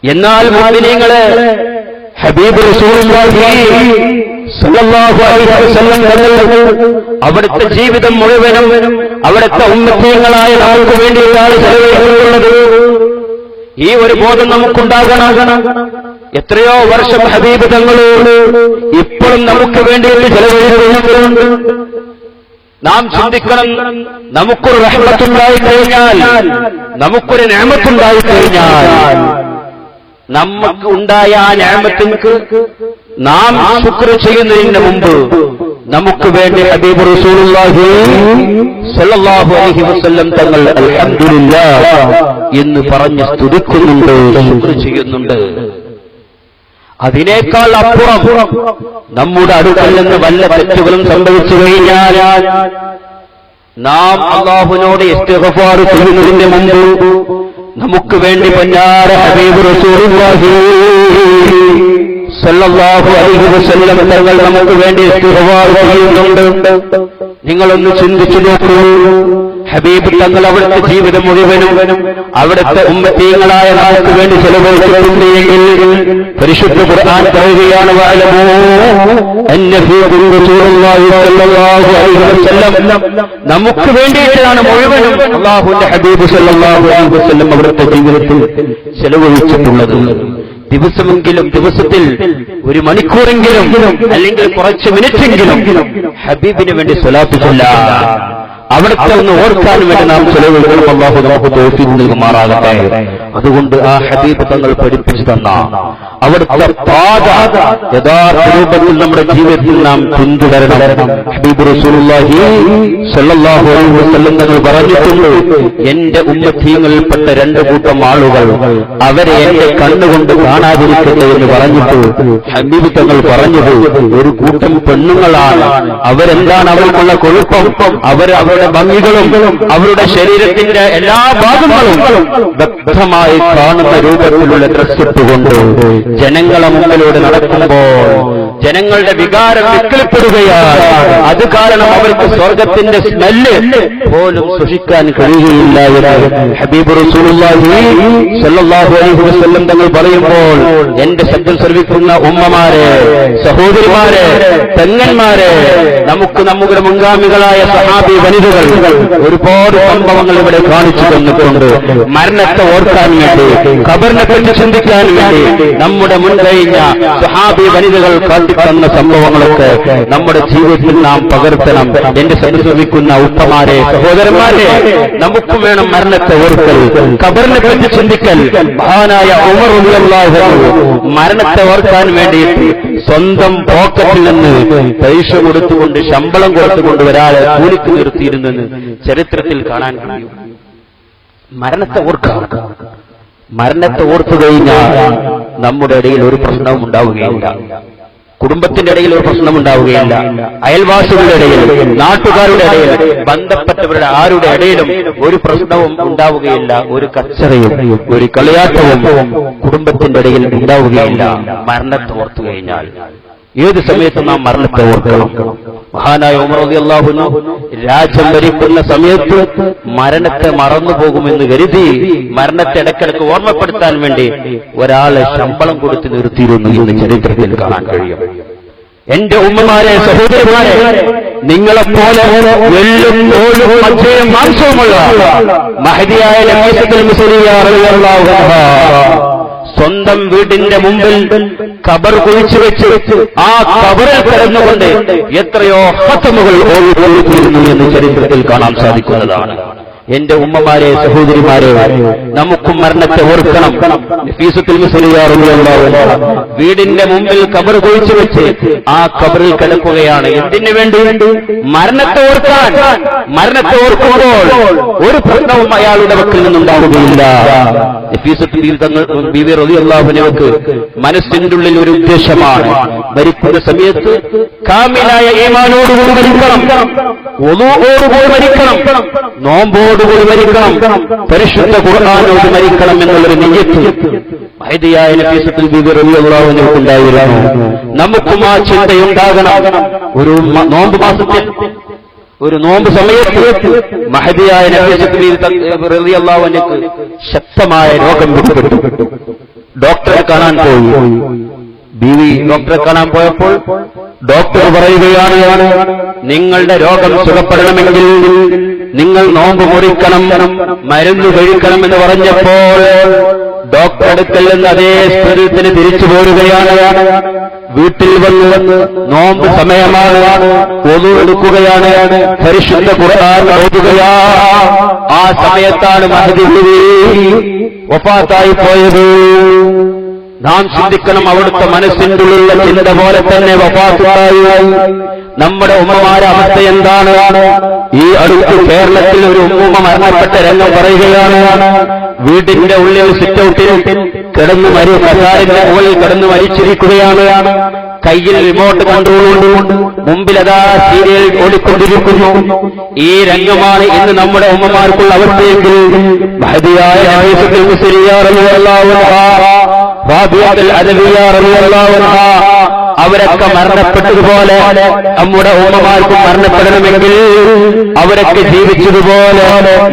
എന്നാൽ മുഅ്മിനീങ്ങളെ, ഹബീബ് റസൂലുള്ളാഹി സല്ലല്ലാഹു അലൈഹി വസല്ലം അവിടുത്തെ ജീവിതം മുഴുവനും അവിടുത്തെ ഉമ്മത്തീങ്ങളായ നമുക്ക് വേണ്ടിയാണ് ചെലവഴിക്കുന്നത്. ഈ ഒരു ബോധം നമുക്കുണ്ടാകണം. എത്രയോ വർഷം ഹബീബ് തങ്ങളോട് ഇപ്പോഴും നമുക്ക് വേണ്ടിയിട്ട് ചെലവഴിക്കുന്നുണ്ട്. നാം ചിന്തിക്കണം, നമുക്കൊരു റഹ്മത്തുണ്ടായി കഴിഞ്ഞാൽ, നമുക്കൊരു നിഅമത്തുണ്ടായി കഴിഞ്ഞാൽ, നമുക്ക് ഉണ്ടായ ആ നിഅമത്തിൻക്ക് നാം ശുക്ർ ചെയ്യുന്നതിന് മുമ്പ് നമുക്ക് വേണ്ടി ഹബീബ് റസൂലുള്ളാഹി സ്വല്ലല്ലാഹു അലൈഹി വസല്ലം തങ്ങൾ അൽഹംദുലില്ലാഹ് എന്ന് പറഞ്ഞ് സ്തുതിക്കുന്നുണ്ട്, ശുക്ർ ചെയ്യുന്നുണ്ട്. അതിനേക്കാൾ അപ്പുറം നമ്മുടെ അടുക്കൽ നിന്ന് വല്ല തെറ്റുകളും സംഭവിച്ചു കഴിഞ്ഞാൽ നാം അല്ലാഹുവിനോട് ഇസ്തിഗ്ഫാർ ചെയ്യുന്നതിന്റെ മുമ്പ് നമുക്ക് വേണ്ടി പൊന്നാര ഹബീബ് റസൂലുള്ളാഹി സല്ലല്ലാഹു അലൈഹി വസല്ലം തങ്ങൾ നമുക്ക് വേണ്ടി ഇസ്തിഗ്ഫാർ ചെയ്യുന്നുണ്ട്. നിങ്ങളൊന്ന് ചിന്തിച്ചു നോക്കൂ. ഹബീബ് തങ്ങൾ അവിടുത്തെ ജീവിതം മുഴുവനും അവിടുത്തെ ഉമ്മത്തീങ്ങളായ നമുക്ക് വേണ്ടി ചെലവഴിച്ചിട്ടുണ്ട് എങ്കിൽ പരിശുദ്ധ ഖുർആൻ പറയുകയാണ്, വഅലമൂ അന്ന ഫീകും റസൂലുള്ളാഹി സ്വല്ലല്ലാഹു അലൈഹി വസല്ലം. നമുക്ക് വേണ്ടിയിട്ടാണ് മുഴുവനും അല്ലാഹുവിന്റെ ഹബീബ് സ്വല്ലല്ലാഹു അലൈഹി വസല്ലം അവിടുത്തെ ജീവിതത്തിൽ ചെലവഴിച്ചിട്ടുള്ളത്. ദിവസമെങ്കിലും, ദിവസത്തിൽ ഒരു മണിക്കൂറെങ്കിലും അല്ലെങ്കിൽ കുറച്ച് മിനിറ്റെങ്കിലും ഹബീബിന് വേണ്ടി സ്വലാത്ത് ചൊല്ലാൻ, അവിടുത്തെ ഒന്ന് ഓർക്കാൻ വേണ്ടി നാം ചെലവഴിക്കണം. അല്ലാഹു നമുക്ക് തൗഫീഖ് നൽകുമാറാകട്ടെ. അതുകൊണ്ട് ആ ഹബീബ് തങ്ങൾ പഠിപ്പിച്ചു തന്ന അവിടുത്തെ പാത യഥാർത്ഥ രൂപത്തിൽ നമ്മുടെ ജീവിതത്തിൽ നാം പിന്തുടരണം. ഹബീബ് റസൂലുള്ളാഹി സ്വല്ലല്ലാഹു അലൈഹി വസല്ലം തങ്ങൾ പറഞ്ഞിട്ടുണ്ട്, എന്റെ ഉമ്മത്തീങ്ങളിൽപ്പെട്ട രണ്ട് കൂട്ടം ആളുകൾ, അവരെ എന്റെ കണ്ണുകൊണ്ട് കാണാതിരിക്കട്ടെ എന്ന് പറഞ്ഞിട്ട് ഹബീബ് തങ്ങൾ പറഞ്ഞത് ഒരു കൂട്ടം പെണ്ണുങ്ങളാണ്. അവരെന്താണ്? അവർക്കുള്ള കൊഴുപ്പം, അവരുടെ ഭംഗികളും അവരുടെ ശരീരത്തിന്റെ എല്ലാ ഭാഗങ്ങളും വ്യക്തമായി കാണുന്ന രൂപത്തിലുള്ള ഡ്രസ് ഇട്ടുകൊണ്ട് ജനങ്ങളെ മുമ്പിലൂടെ നടക്കുമ്പോൾ ജനങ്ങളുടെ വികാരം വിക്കലിപ്പെടുകയാണ്. അത് കാരണം അവർക്ക് സ്വർഗത്തിന്റെ സ്മെല്ല് പോലും സൂക്ഷിക്കാൻ കഴിയുകയില്ല എന്ന് ഹബീബ് റസൂലുള്ളാഹി സ്വല്ലല്ലാഹു അലൈഹി വസല്ലം തങ്ങൾ പറയുമ്പോൾ എന്റെ ശബ്ദം ശ്രവിക്കുന്ന ഉമ്മമാരെ, സഹോദരിമാരെ, പെങ്ങന്മാരെ, നമുക്ക് നമ്മുടെ മുൻഗാമികളായ സഹാബി വനിതകൾ ഒരുപാട് സംഭവങ്ങൾ ഇവിടെ കാണിച്ചു തന്നിട്ടുണ്ട്. മരണത്തെ ഓർക്കാൻ വേണ്ടി, ഖബറിനെ പറ്റി ചിന്തിക്കാൻ വേണ്ടി നമ്മുടെ മുൻകഴിഞ്ഞ സഹാബി വനിതകൾ കാട്ടിത്തന്ന സംഭവങ്ങളൊക്കെ നമ്മുടെ ജീവിതത്തിൽ നാം പകർത്തണം. എന്റെ ശ്രദ്ധിക്കുന്ന ഉപ്പമാരെ, സഹോദരന്മാരെ, നമുക്കും വേണം മരണത്തെ ഓർക്കൽ, ഖബറിനെ പറ്റി ചിന്തിക്കൽ. മഹാനായ ഉമർ റളിയല്ലാഹു അൻഹു മരണത്തെ ഓർക്കാൻ വേണ്ടിയിട്ട് സ്വന്തം പോക്കറ്റിൽ നിന്ന് പൈസ കൊടുത്തുകൊണ്ട്, ശമ്പളം കൊടുത്തുകൊണ്ട് ഒരാളെ കൂലിക്ക് നിർത്തിയിരുന്നെന്ന് ചരിത്രത്തിൽ കാണാൻ കഴിയും. മരണത്തെ ഓർക്കാം. മരണത്തെ ഓർത്തു കഴിഞ്ഞാൽ നമ്മുടെ ഇടയിൽ ഒരു പ്രശ്നവും ഉണ്ടാവുകയില്ല, കുടുംബത്തിന്റെ ഇടയിൽ ഒരു പ്രശ്നം ഉണ്ടാവുകയില്ല, അയൽവാസികളുടെ ഇടയിൽ, നാട്ടുകാരുടെ ഇടയിൽ, ബന്ധപ്പെട്ടവരുടെ ആരുടെ ഇടയിലും ഒരു പ്രശ്നവും ഉണ്ടാവുകയില്ല, ഒരു കച്ചറയും ഒരു കളിയാട്ടവും കുടുംബത്തിന്റെ ഇടയിൽ ഉണ്ടാവുകയില്ല. മരണത്തെ ഓർത്തു കഴിഞ്ഞാൽ ഏത് സമയത്തും നാം മരണത്തെ ഓർക്കണം. മഹാനായ ഉമർ റളിയല്ലാഹു അൻഹു രാജ്യം ഭരിക്കുന്ന സമയത്ത് മരണത്തെ മറന്നുപോകുമെന്ന് കരുതി മരണത്തെ ഇടയ്ക്കിടയ്ക്ക് ഓർമ്മപ്പെടുത്താൻ വേണ്ടി ഒരാളെ ശമ്പളം കൊടുത്ത് നിർത്തിയിരുന്നു എന്ന് ചരിത്രത്തിൽ കാണാൻ കഴിയും. എന്റെ ഉമ്മമാരെ, സഹോദരിമാരെ, നിങ്ങളെപ്പോലെ എല്ലും തോലും മജ്ജയും മാംസവുമുള്ള മഹദിയായ നബിയത്തുൽ മുസ്ലിയ റളിയല്ലാഹു അൻഹ സ്വന്തം വീടിന്റെ മുമ്പിൽ ഖബർ കുഴിച്ചു വെച്ച് ആ ഖബറിൽ കിടന്നുകൊണ്ട് എത്രയോ ഖത്മുകൾ ഓതിക്കൊണ്ടിരുന്നു എന്ന് ചരിത്രത്തിൽ കാണാൻ സാധിക്കുന്നതാണ്. എന്റെ ഉമ്മമാരെ, സഹോദരിമാരെ, നമുക്കും മരണത്തെ ഓർക്കണം. നഫീസത്തുൽ മുസ്ലിയ റളിയല്ലാഹു അൻഹ വീടിന്റെ മുമ്പിൽ ഖബർ കുഴിച്ചു വെച്ച് ആ ഖബറിൽ കിടക്കുകയാണ്. എന്തിനു വേണ്ടി? മരണത്തെ ഓർക്കാൻ. മരണത്തെ ഓർക്കുമ്പോൾ ഒരു പ്രശ്നവും അയാളുടെ പക്കൽ നിന്നുണ്ടാവുകയില്ല. ബീവി റളിയല്ലാഹു അൻഹയ്ക്ക് മനസ്സിന്റെ ഉള്ളിൽ ഒരു ഉദ്ദേശമാണ്, മരിക്കുന്ന സമയത്ത് കാമിലായ ഈമാനോടുകൂടി മരിക്കണം, വുളൂഓടുകൂടി മരിക്കണം, നോമ്പോടുകൂടി മരിക്കണം, പരിശുദ്ധ ഖുർആനോട് മരിക്കണം എന്നുള്ളൊരു നിയ്യത്ത് മഹദിയായ നഫീസത്തുൽ ബീവി റളിയല്ലാഹു അൻഹയ്ക്ക് ഉണ്ടായിരുന്നു. നമുക്കും ആ ചിന്തയുണ്ടാകണം. ഒരു നോമ്പ് മാസത്തിൽ, ഒരു നോമ്പ് സമയത്ത് മഹദിയായ നഫീസത്തുൽ ബീവി റളിയല്ലാഹു അൻഹയ്ക്ക് ശക്തമായ രോഗം പിടിപെട്ടു. ഡോക്ടറെ കാണാൻ പോയി. ബീവി ഡോക്ടറെ കാണാൻ പോയപ്പോൾ ഡോക്ടർ പറയുകയാണ്, നിങ്ങളുടെ രോഗം സുഖപ്പെടണമെങ്കിൽ നിങ്ങൾ നോമ്പ് മുറിക്കണം, മരുന്ന് കഴിക്കണമെന്ന് പറഞ്ഞപ്പോൾ ഡോക്ടർ അടുക്കൽ നിന്ന് അതേ സ്ഥലത്തിന് തിരിച്ചു പോരുകയാണ്. വീട്ടിൽ വന്ന് നോമ്പ് സമയമാണ്, ഒതു എടുക്കുകയാണ്, പരിശുദ്ധ ഖുർആൻ ഓതുകയാ. ആ സമയത്താണ് മഹദി വഫാത്തായി പോയത്. നാം ചിന്തിക്കണം, അവിടുത്തെ മനസ്സിന്റെ ഉള്ളിലുള്ള ചിന്ത പോലെ തന്നെ വഫാത്തായി. നമ്മുടെ ഉമ്മമാരുടെ അവസ്ഥ എന്താണ്? ഈ അടുത്ത് കേരളത്തിൽ ഒരു ഉമ്മ മരണപ്പെട്ട രംഗം പറയുകയാണ്. വീടിന്റെ ഉള്ളിൽ സിറ്റൗട്ടിൽ കിടന്നു കസാരിന്റെ മുകളിൽ കിടന്നു മരിച്ചിരിക്കുകയാണ്. കയ്യിൽ റിമോട്ട് കൺട്രോളുകൊണ്ട് മുമ്പിലതാ സീരിയൽ ഓടിക്കൊണ്ടിരിക്കുന്നു. ഈ രംഗമാണ് ഇന്ന് നമ്മുടെ ഉമ്മമാർക്കുള്ള അവസ്ഥയെങ്കിൽ മഹദിയായ അവരൊക്കെ മരണപ്പെട്ടതുപോലെ നമ്മുടെ ഉമ്മമാർക്കും മരണപ്പെടണമെങ്കിൽ അവരൊക്കെ ജീവിച്ചതുപോലെ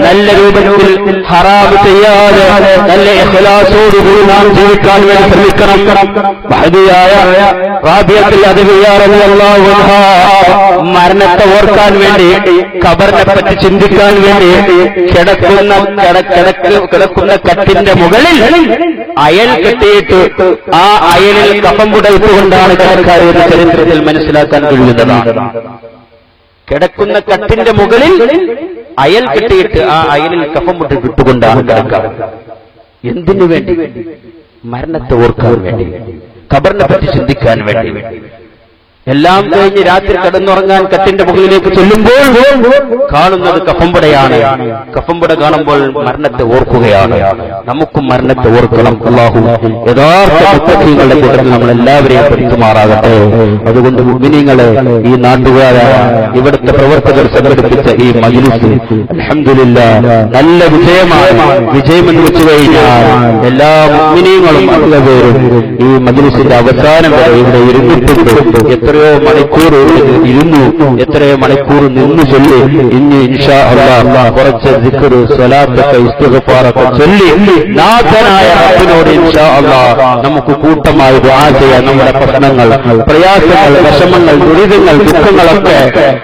നല്ല രൂപത്തിൽ ഹറാമ് ചെയ്യാതെ നല്ല ഇഖ്ലാസോടുകൂടി നാം ജീവിക്കാൻ വേണ്ടി ശ്രമിക്കണം. മഹദിയായ റാബിയത്തുൽ അദവിയ്യ റളിയല്ലാഹു അൻഹാ മരണത്തെ ഓർക്കാൻ വേണ്ടി, ഖബറിനെ പറ്റി ചിന്തിക്കാൻ വേണ്ടി കിടക്കുന്ന കട്ടിന്റെ മുകളിൽ അയൽ കെട്ടിയിട്ട് ആ അയലിൽ കഫം പുടയിട്ടുകൊണ്ടാണ് കിടക്കാരെന്ന് ചരിത്രത്തിൽ മനസ്സിലാക്കാൻ കഴിയുന്നതാണ്. കിടക്കുന്ന കട്ടിന്റെ മുകളിൽ അയൽ കെട്ടിയിട്ട് ആ അയലിൽ കഫം പുട്ടിട്ടുകൊണ്ടാണ് കിടക്കാറ്. എന്തിനു വേണ്ടി? മരണത്തെ ഓർക്കാൻ വേണ്ടി, ഖബറിനെ പറ്റി ചിന്തിക്കാൻ വേണ്ടി. എല്ലാം കഴിഞ്ഞ് രാത്രി കിടന്നുറങ്ങാൻ കട്ടിന്റെ മുകളിലേക്ക് ചെല്ലുമ്പോൾ കാണുന്നത് കഫംപുടയാണ്. കഫംപുട കാണുമ്പോൾ മരണത്തെ ഓർക്കുകയാണ്. നമുക്കും മരണത്തെ ഓർക്കണം. അല്ലാഹു യഥാർത്ഥ മുത്തഖീങ്ങളുടെ കൂട്ടത്തിൽ നമ്മളെല്ലാവരെയും പെടുത്തുമാറാകട്ടെ. അതുകൊണ്ട് മുഅ്മിനീങ്ങളെ, ഈ നാട്ടുകാരായ ഇവിടുത്തെ പ്രവർത്തകർ സംഘടിപ്പിച്ച ഈ മജ്‌ലിസ് അൽഹംദുലില്ലാഹ് നല്ല വിജയമാണ്. വിജയമെന്ന് വെച്ചു കഴിഞ്ഞാൽ എല്ലാ മുഅ്മിനീങ്ങളും അധികപേരും ഈ മജ്‌ലിസിന്റെ അവസാനം വരെ ഇവിടെ ഇരുന്നിട്ടുണ്ട്. എത്രയോ മണിക്കൂർ ഇരുന്നു, എത്രയോ മണിക്കൂർ നിന്ന് ചൊല്ലി. ഇനി ഇൻഷാ അല്ലാഹ് കുറച്ച് ദിക്ർ, സ്വലാത്തൊക്കെ, ഇസ്തിഗ്ഫാറൊക്കെ ചൊല്ലി നാഥനായ റബ്ബിനോട് ഇൻഷാ അല്ലാഹ് നമുക്ക് കൂട്ടമായി ദുആ ചെയ്യാൻ. നമ്മുടെ പ്രശ്നങ്ങൾ, പ്രയാസങ്ങൾ, വിഷമങ്ങൾ, ദുരിതങ്ങൾ, ദുഃഖങ്ങളൊക്കെ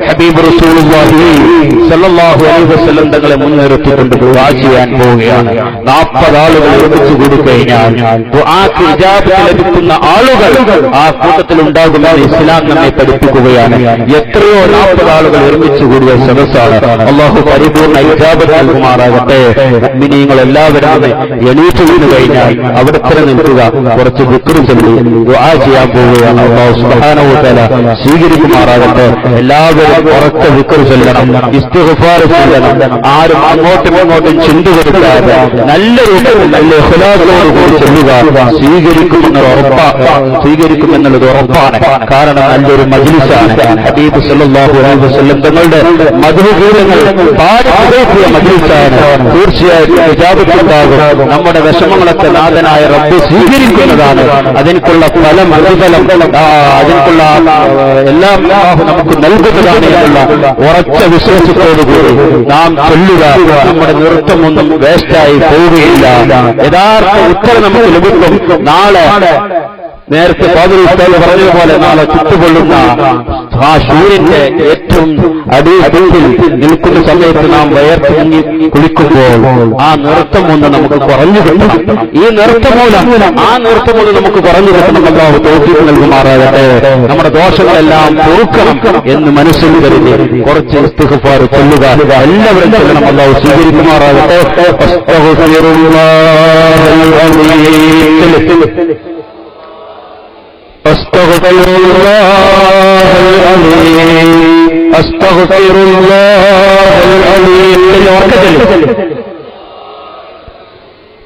ഹബീബ് റസൂലുള്ളാഹി സ്വല്ലല്ലാഹു അലൈഹി വസല്ലം തങ്ങളെ മുൻനിർത്തിക്കൊണ്ട് ദുആ ചെയ്യാൻ പോവുകയാണ്. 40 ആളുകൾ ഒരുമിച്ച് കൂടി കഴിഞ്ഞാൽ ദുആക്ക് ഇജാബത്ത് ലഭിക്കുന്ന ആളുകൾ ആ കൂട്ടത്തിൽ ഉണ്ടാകുമെന്ന് ഇസ്ലാം നമ്മെ പഠിപ്പിക്കുകയാണ്. എത്രയോ 40 ആളുകൾ ഒരുമിച്ച് കൂടിയ സദസ്സാണ്. അല്ലാഹു പരിപൂർണ്ണ ഇജാബത്ത് നൽകുമാറാകട്ടെ. മുഅ്മിനീങ്ങൾ എല്ലാവരും എണീറ്റ് വീണ് കഴിഞ്ഞാൽ അവിടെ തന്നെ നിൽക്കുക, കുറച്ച് ദിക്ർ ചൊല്ലി ദുആ ചെയ്യാൻ പോവുകയാണ്. അല്ലാഹു സുബ്ഹാനഹു വ തആല സ്വീകരിക്കുമാറാകട്ടെ. എല്ലാവരും ഉറക്കെ ദിക്ർ ചൊല്ലണം, ഇസ്തിഗ്ഫാർ ചെയ്യണം. ആരും അങ്ങോട്ടും ഇങ്ങോട്ടും ചിന്ത കൊടുക്കാതെ നല്ല രൂപത്തിൽ നല്ല ഇഖ്ലാസോടുകൂടി ചൊല്ലുക. സ്വീകരിക്കുമെന്നുള്ളത് ഉറപ്പാണ്. കാരണം നല്ലൊരു മജ്‌ലിസാണ്. ഹബീബ് സല്ലല്ലാഹു അലൈഹി വസല്ലം തങ്ങളുടെ മദ്ഹൂഗീതങ്ങൾ പാടിയ മജ്‌ലിസാണ്. തീർച്ചയായും ഇജാബത്ത് ഉണ്ടാകും. നമ്മുടെ വിഷമങ്ങളൊക്കെ നാഥനായ റബ്ബ് സ്വീകരിക്കുന്നതാണ്. അതിനുള്ള ഫലം, പ്രതിഫലം, അതിനുള്ള എല്ലാം നമുക്ക് നൽകുന്നതാണ് എന്നുള്ള ഉറച്ച വിശ്വാസത്തോടുകൂടി നാം ചൊല്ലുക. നമ്മുടെ നൃത്തമൊന്നും വേസ്റ്റായി പോവുകയില്ല. യഥാർത്ഥ ഉത്തരം നമുക്ക് ലഭിക്കും. നാളെ നേരത്തെ ഫാദർ ഉസ്താദ് പറഞ്ഞതുപോലെ നാളെ ചുട്ടുകൊള്ളുന്ന ആ സൂര്യന്റെ ഏറ്റവും അടിയിൽ നിൽക്കുന്ന സമയത്ത് നാം വയർത്ത് മുങ്ങി കുളിക്കുമ്പോൾ ആ നൃത്തം ഒന്ന് നമുക്ക് കുറഞ്ഞു കിട്ടണം. ഈ നൃത്തമൂലം നമുക്ക് കുറഞ്ഞു കിട്ടണം. അല്ലാഹു തൗഫീഖ് നൽകുമാറാകട്ടെ. നമ്മുടെ ദോഷങ്ങളെല്ലാം പൊറുക്കണം എന്ന് മനസ്സിൽ കരുതി കുറച്ച് ഇസ്തിഗ്ഫാർ ചൊല്ലുക. എല്ലാവരും ചൊല്ലണം. അല്ലാഹു സ്വീകരിക്കുമാറാകട്ടെ. أستغفر الله العظيم أستغفر الله العظيم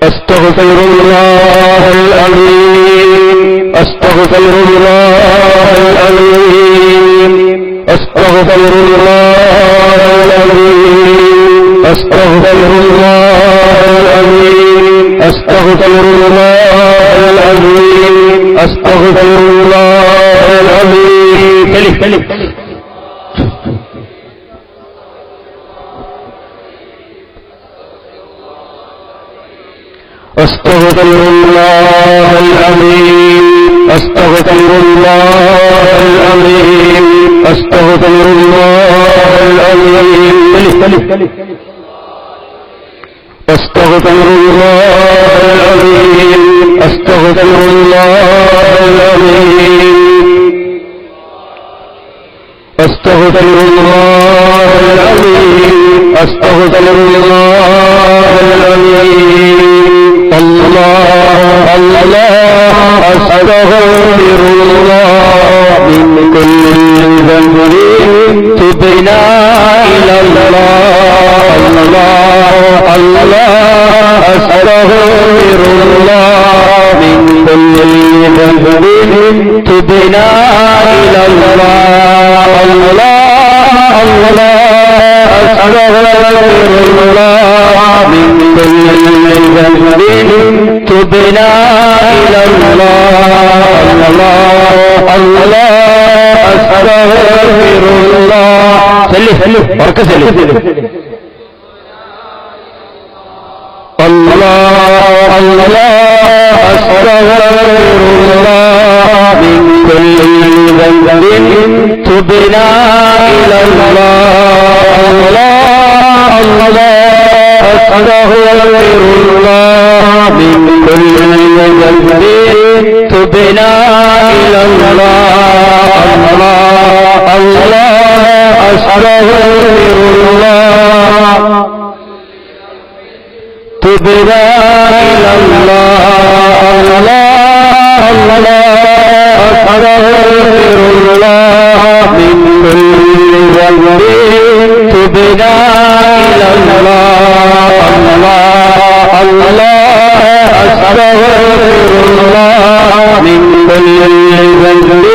أستغفر الله العظيم أستغفر الله العظيم أستغفر الله العظيم أستغفر الله العظيم أستغفر الله العظيم أستغفر الله العظيم أستغفر الله العظيم أستغفر الله العظيم أستغفر الله العظيم أستغفر الله العظيم أستغفر الله العظيم الله الله أستغفر الله من كل ذنب تبنا إلى الله الله الله أستغفر الله من كل ذنب تبنا إلى الله الله الله أستغفر الله من كل ذنب تبنا إلى الله الله الله أستغفر الله سلي بركة سلي الله الله أستغفر الله من كل ذنب تبنا إلى الله الله الله أستغفر الله من كل ذنب تبنا إلى الله الله الله أستغفر الله تبنا إلى الله الله الله أستغفر الله من كل ذنب تبنا إلى الله الله الله أستغفر الله من كل ذنب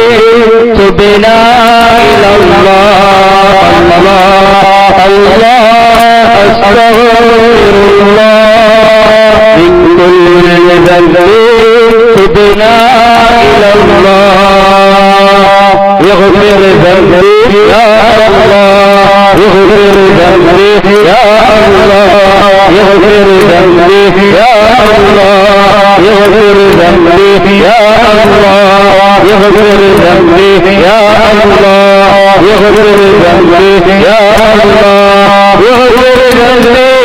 تبنا إلى الله الله الله أستغفر الله من كل ذنب تبنا إلى الله يغفر ذنبي يا الله يغفر ذنبي يا الله يغفر ذنبي يا الله يغفر ذنبي يا الله يغفر ذنبي يا الله يغفر ذنبي يا الله يغفر ذنبي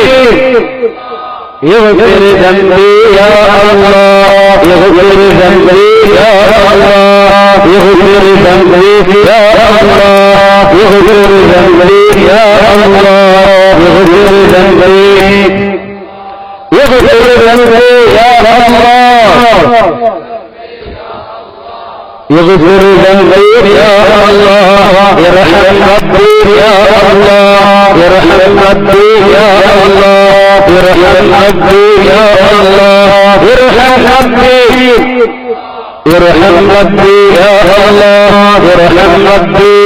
يغفر ذنبي يا الله يغفر ذنبي يا الله يغفر ذنبي يا الله يغفر ذنبي يا الله يغفر ذنبي يغفر ذنبي يا الله يغفر ذنبي يا الله يرحم ربي يا الله يرحم ربي يا الله يرحم ربي يا الله يرحم ربي يرحم ربي يا الله يرحم ربي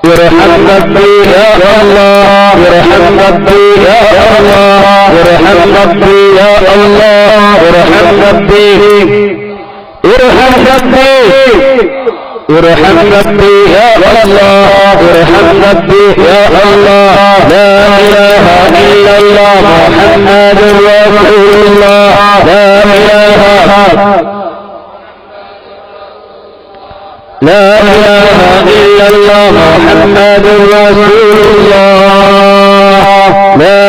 يرحم ربي يا الله يرحم ربي يا الله يرحم ربي يا الله يرحم ربي ارحم ربي ارحم ربي يا الله ارحم ربي يا الله لا اله الا الله محمد رسول الله لا اله الا الله محمد رسول الله لا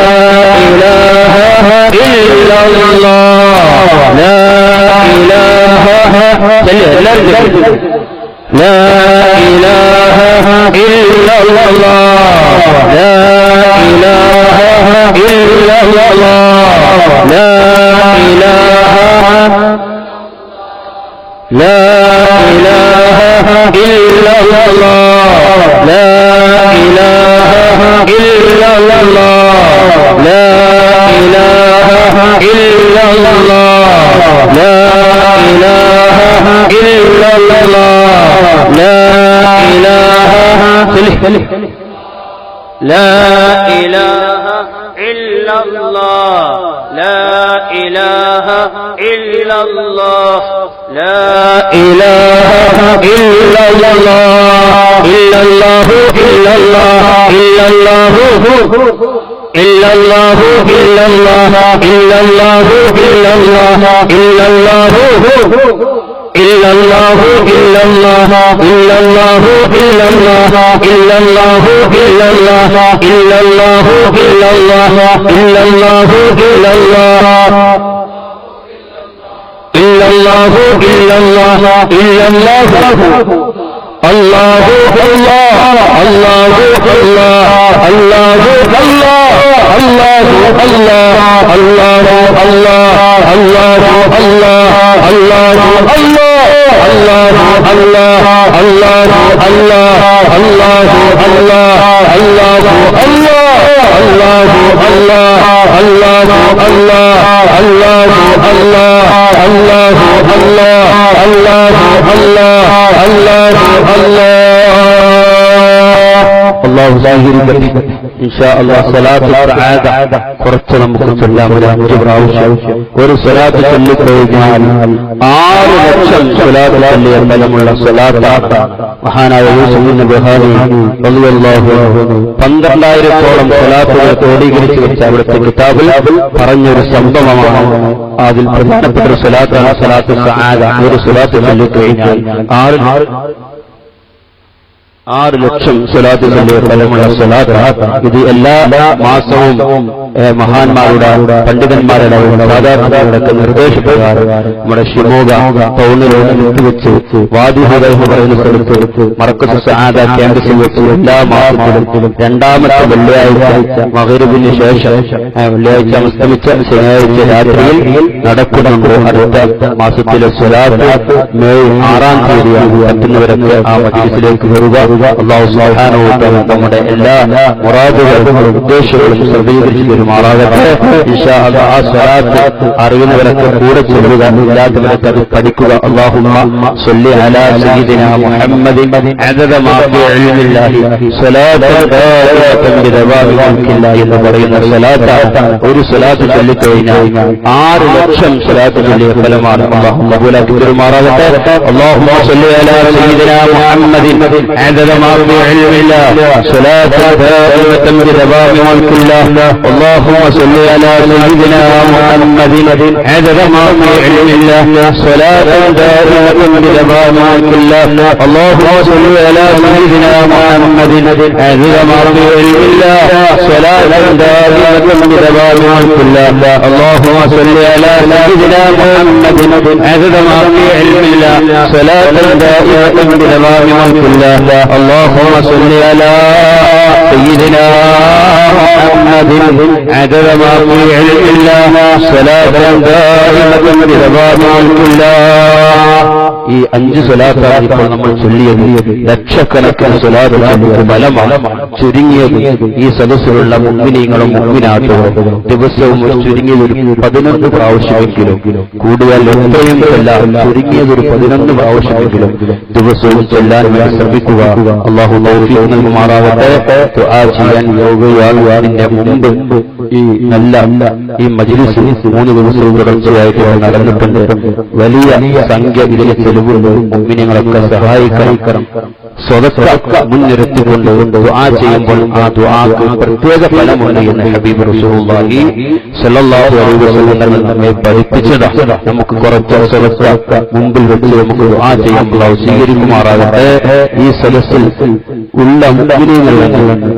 اله الا الله لا اله لا إله إلا الله لا إله إلا الله لا إله لا إله إلا الله لا إله إلا الله لا إله إلا الله لا إله إلا الله لا إله لا إله إلا الله لا إله إلا الله لا إله إلا الله إلا الله إلا الله إلا الله إلا الله إلا الله إلا الله إلا الله إلا الله إلا ഇല്ലല്ലാഹു ഇല്ലല്ലാഹു ഇല്ലല്ലാഹു ഇല്ലല്ലാഹു ഇല്ലല്ലാഹു ഇല്ലല്ലാഹു ഇല്ലല്ലാഹു ഇല്ലല്ലാഹു ഇല്ലല്ലാഹു ഇല്ലല്ലാഹു ഇല്ലല്ലാഹു ഇല്ലല്ലാഹു അല്ലാഹു അല്ലാഹ് അല്ലാഹു അല്ലാഹ് അല്ലാഹു അല്ലാഹ് അല്ലാഹു അല്ലാഹ് അല്ലാഹു അല്ലാഹ് അല്ലാഹു അല്ലാഹ് അല്ലാഹു അല്ലാഹ് അല്ലാഹു അല്ലാഹ് അല്ലാഹു അല്ലാഹ് അല്ലാഹു അല്ലാഹ് അല്ലാഹു അല്ലാഹ് അല്ലാഹു അല്ലാഹ് അല്ലാഹു അല്ലാഹ് അല്ലാഹു അല്ലാഹ് അല്ലാഹു അല്ലാഹ് അല്ലാഹു അല്ലാഹു സ്വീകരിക്കട്ടെ. ഇൻഷാ അല്ലാഹ് സ്വലാത്തുൽ സഅദ കുറച്ച് നമുക്ക് ചൊല്ലാം. ഒരു 5 പ്രാവശ്യം ഒരു സ്വലാത്ത് ചൊല്ലിക്കഴിഞ്ഞാൽ 6 ലക്ഷം സ്വലാത്ത് ചൊല്ലിയ ഫലമുള്ള സ്വലാത്ത് മഹാനായ യൂസുഫ് ഇബ്നു ബഹാരി റളിയല്ലാഹു അൻഹു 12,000-ഓളം സ്വലാത്തുകൾ ക്രോഡീകരിച്ചു വെച്ച അവിടുത്തെ കിതാബിൽ പറഞ്ഞൊരു സംഭവമാണ്. അതിൽ പ്രധാനപ്പെട്ട ഒരു സ്വലാത്താണ് സ്വലാത്തുൽ സഅദ. ഒരു സ്വലാത്ത് ചൊല്ലിക്കഴിഞ്ഞാൽ 6 ലക്ഷം സ്വലാത്ത് ചൊല്ലിയ ഫലമുള്ള സ്വലാത്ത്. ഇത് എല്ലാ മാസവും മഹാന്മാരുടെ പണ്ഡിതന്മാരുടെ സാധാരണക്കാരുടെ നിർദ്ദേശപ്രകാരം നമ്മുടെ ഷിമോഗ ടൗണിലോട് വിട്ടുവെച്ച് വാദി ഹുദൈഹ പറയുന്ന സ്ഥലത്ത് മർക്കസ് സഅദ ക്യാമ്പസിൽ വെച്ച് എല്ലാ മാസത്തിലും 2ാമത്തെ വെള്ളിയാഴ്ച മഗ്‌രിബിന് ശേഷം വെള്ളിയാഴ്ച അസ്തമിച്ച ശനിയാഴ്ച രാത്രിയിൽ നടക്കുന്നുണ്ട്. അടുത്ത മാസത്തിലെ സ്വലാത്ത് മെയ് 6-ാം തീയതിയാണ്. പറ്റുന്നവരൊക്കെ ആ മജ്‌ലിസിലേക്ക് വരിക. അല്ലാഹു സുബ്ഹാനഹു വ തആല നമ്മുടെ എല്ലാ മുറാദുകളും ഉദ്ദേശങ്ങളും സഫലീകരിച്ചു തരുമാറാകട്ടെ. ഇൻഷാ അല്ലാഹ് ആ സ്വലാത്ത് അറിയുന്നവരൊക്കെ കൂടെ ചൊല്ലുക, ഇല്ലാത്തവരൊക്കെ അത് പഠിക്കുക. അല്ലാഹുമ്മ സ്വല്ലി അലാ സയ്യിദിനാ മുഹമ്മദിൻ അദദ മാ ഫീ ഇൽമില്ലാഹി സ്വലാത്തൻ ദാഇമതൻ ബിദവാമി മുൽക്കില്ലാഹി എന്ന് പറയുന്ന സ്വലാത്ത് ഒരു സ്വലാത്ത് ചൊല്ലിക്കഴിഞ്ഞാൽ 6 ലക്ഷം സ്വലാത്ത് ചൊല്ലിയ ഫലമാണ്. അല്ലാഹു കബൂലാക്കി തരുമാറാകട്ടെ. അല്ലാഹുമ്മ സ്വല്ലി അലാ സയ്യിദിനാ മുഹമ്മദിൻ അദദ ما في علم الله صلاة دائمة بدوام ملك الله. اللهم صل على سيدنا محمد عدد ما في علم الله صلاة دائمة بدوام ملك الله. اللهم صل على سيدنا محمد عدد ما في علم الله صلاة دائمة بدوام ملك الله. اللهم صل على سيدنا محمد عدد ما في علم الله صلاة دائمة بدوام ملك الله. اللهم صل على سيدنا محمد عدد ما في علم الله صلاة دائمة بدوام ملك الله. ഈ 5 സ്വലാത്താണ് ഇപ്പോൾ നമ്മൾ ചൊല്ലിയത്. ലക്ഷക്കണക്കിന് സ്വലാത്തുകൾക്ക് ഫലമാണ്. ചുരുങ്ങിയത് ഈ സദസ്സിലുള്ള മുഅ്മിനീങ്ങളും മുഅ്മിനാത്തുകളും ദിവസവും ചുരുങ്ങിയത് ഒരു 11 പ്രാവശ്യമെങ്കിലും, കൂടുതൽ എത്രയും ചൊല്ലാൻ ചുരുങ്ങിയത് ഒരു 11 പ്രാവശ്യമെങ്കിലും ദിവസവും ചൊല്ലാൻ വേണ്ടി ശ്രമിക്കുക. അല്ലാഹു തൗഫീഖ് നൽകുമാറാകട്ടെ. ദുആ ചെയ്യാൻ യോഗയാകുന്നതിന്റെ മുമ്പ് ഈ നല്ല ഈ മജ്‌ലിസ് 3 ദിവസവും തുടർച്ചയായിട്ട് നടന്നിട്ടുണ്ട്. വലിയ സംഖ്യ ഇതിലെ ചെലവുണ്ട്. മുഅ്മിനീങ്ങളൊക്കെ സഹായിക്കണം. സ്വതക്ക മുൻനിർത്തിക്കൊണ്ട് ദുആ ചെയ്യുമ്പോൾ ആ ദുആക്ക് പ്രത്യേക ഫലമുണ്ട് എന്ന് ഹബീബ് റസൂലുള്ളാഹി സ്വല്ലല്ലാഹു അലൈഹി വസല്ലം നമ്മെ പഠിപ്പിച്ചതാണ്. നമുക്ക് കുറച്ച് സ്വതക്ക മുമ്പിൽ വെച്ച് നമുക്ക് ദുആ ചെയ്യുമ്പോൾ അത് സ്വീകരിക്കുമാറാകട്ടെ. ഈ സദസ്സിൽ ഉള്ള മുഅ്മിനീങ്ങളിൽ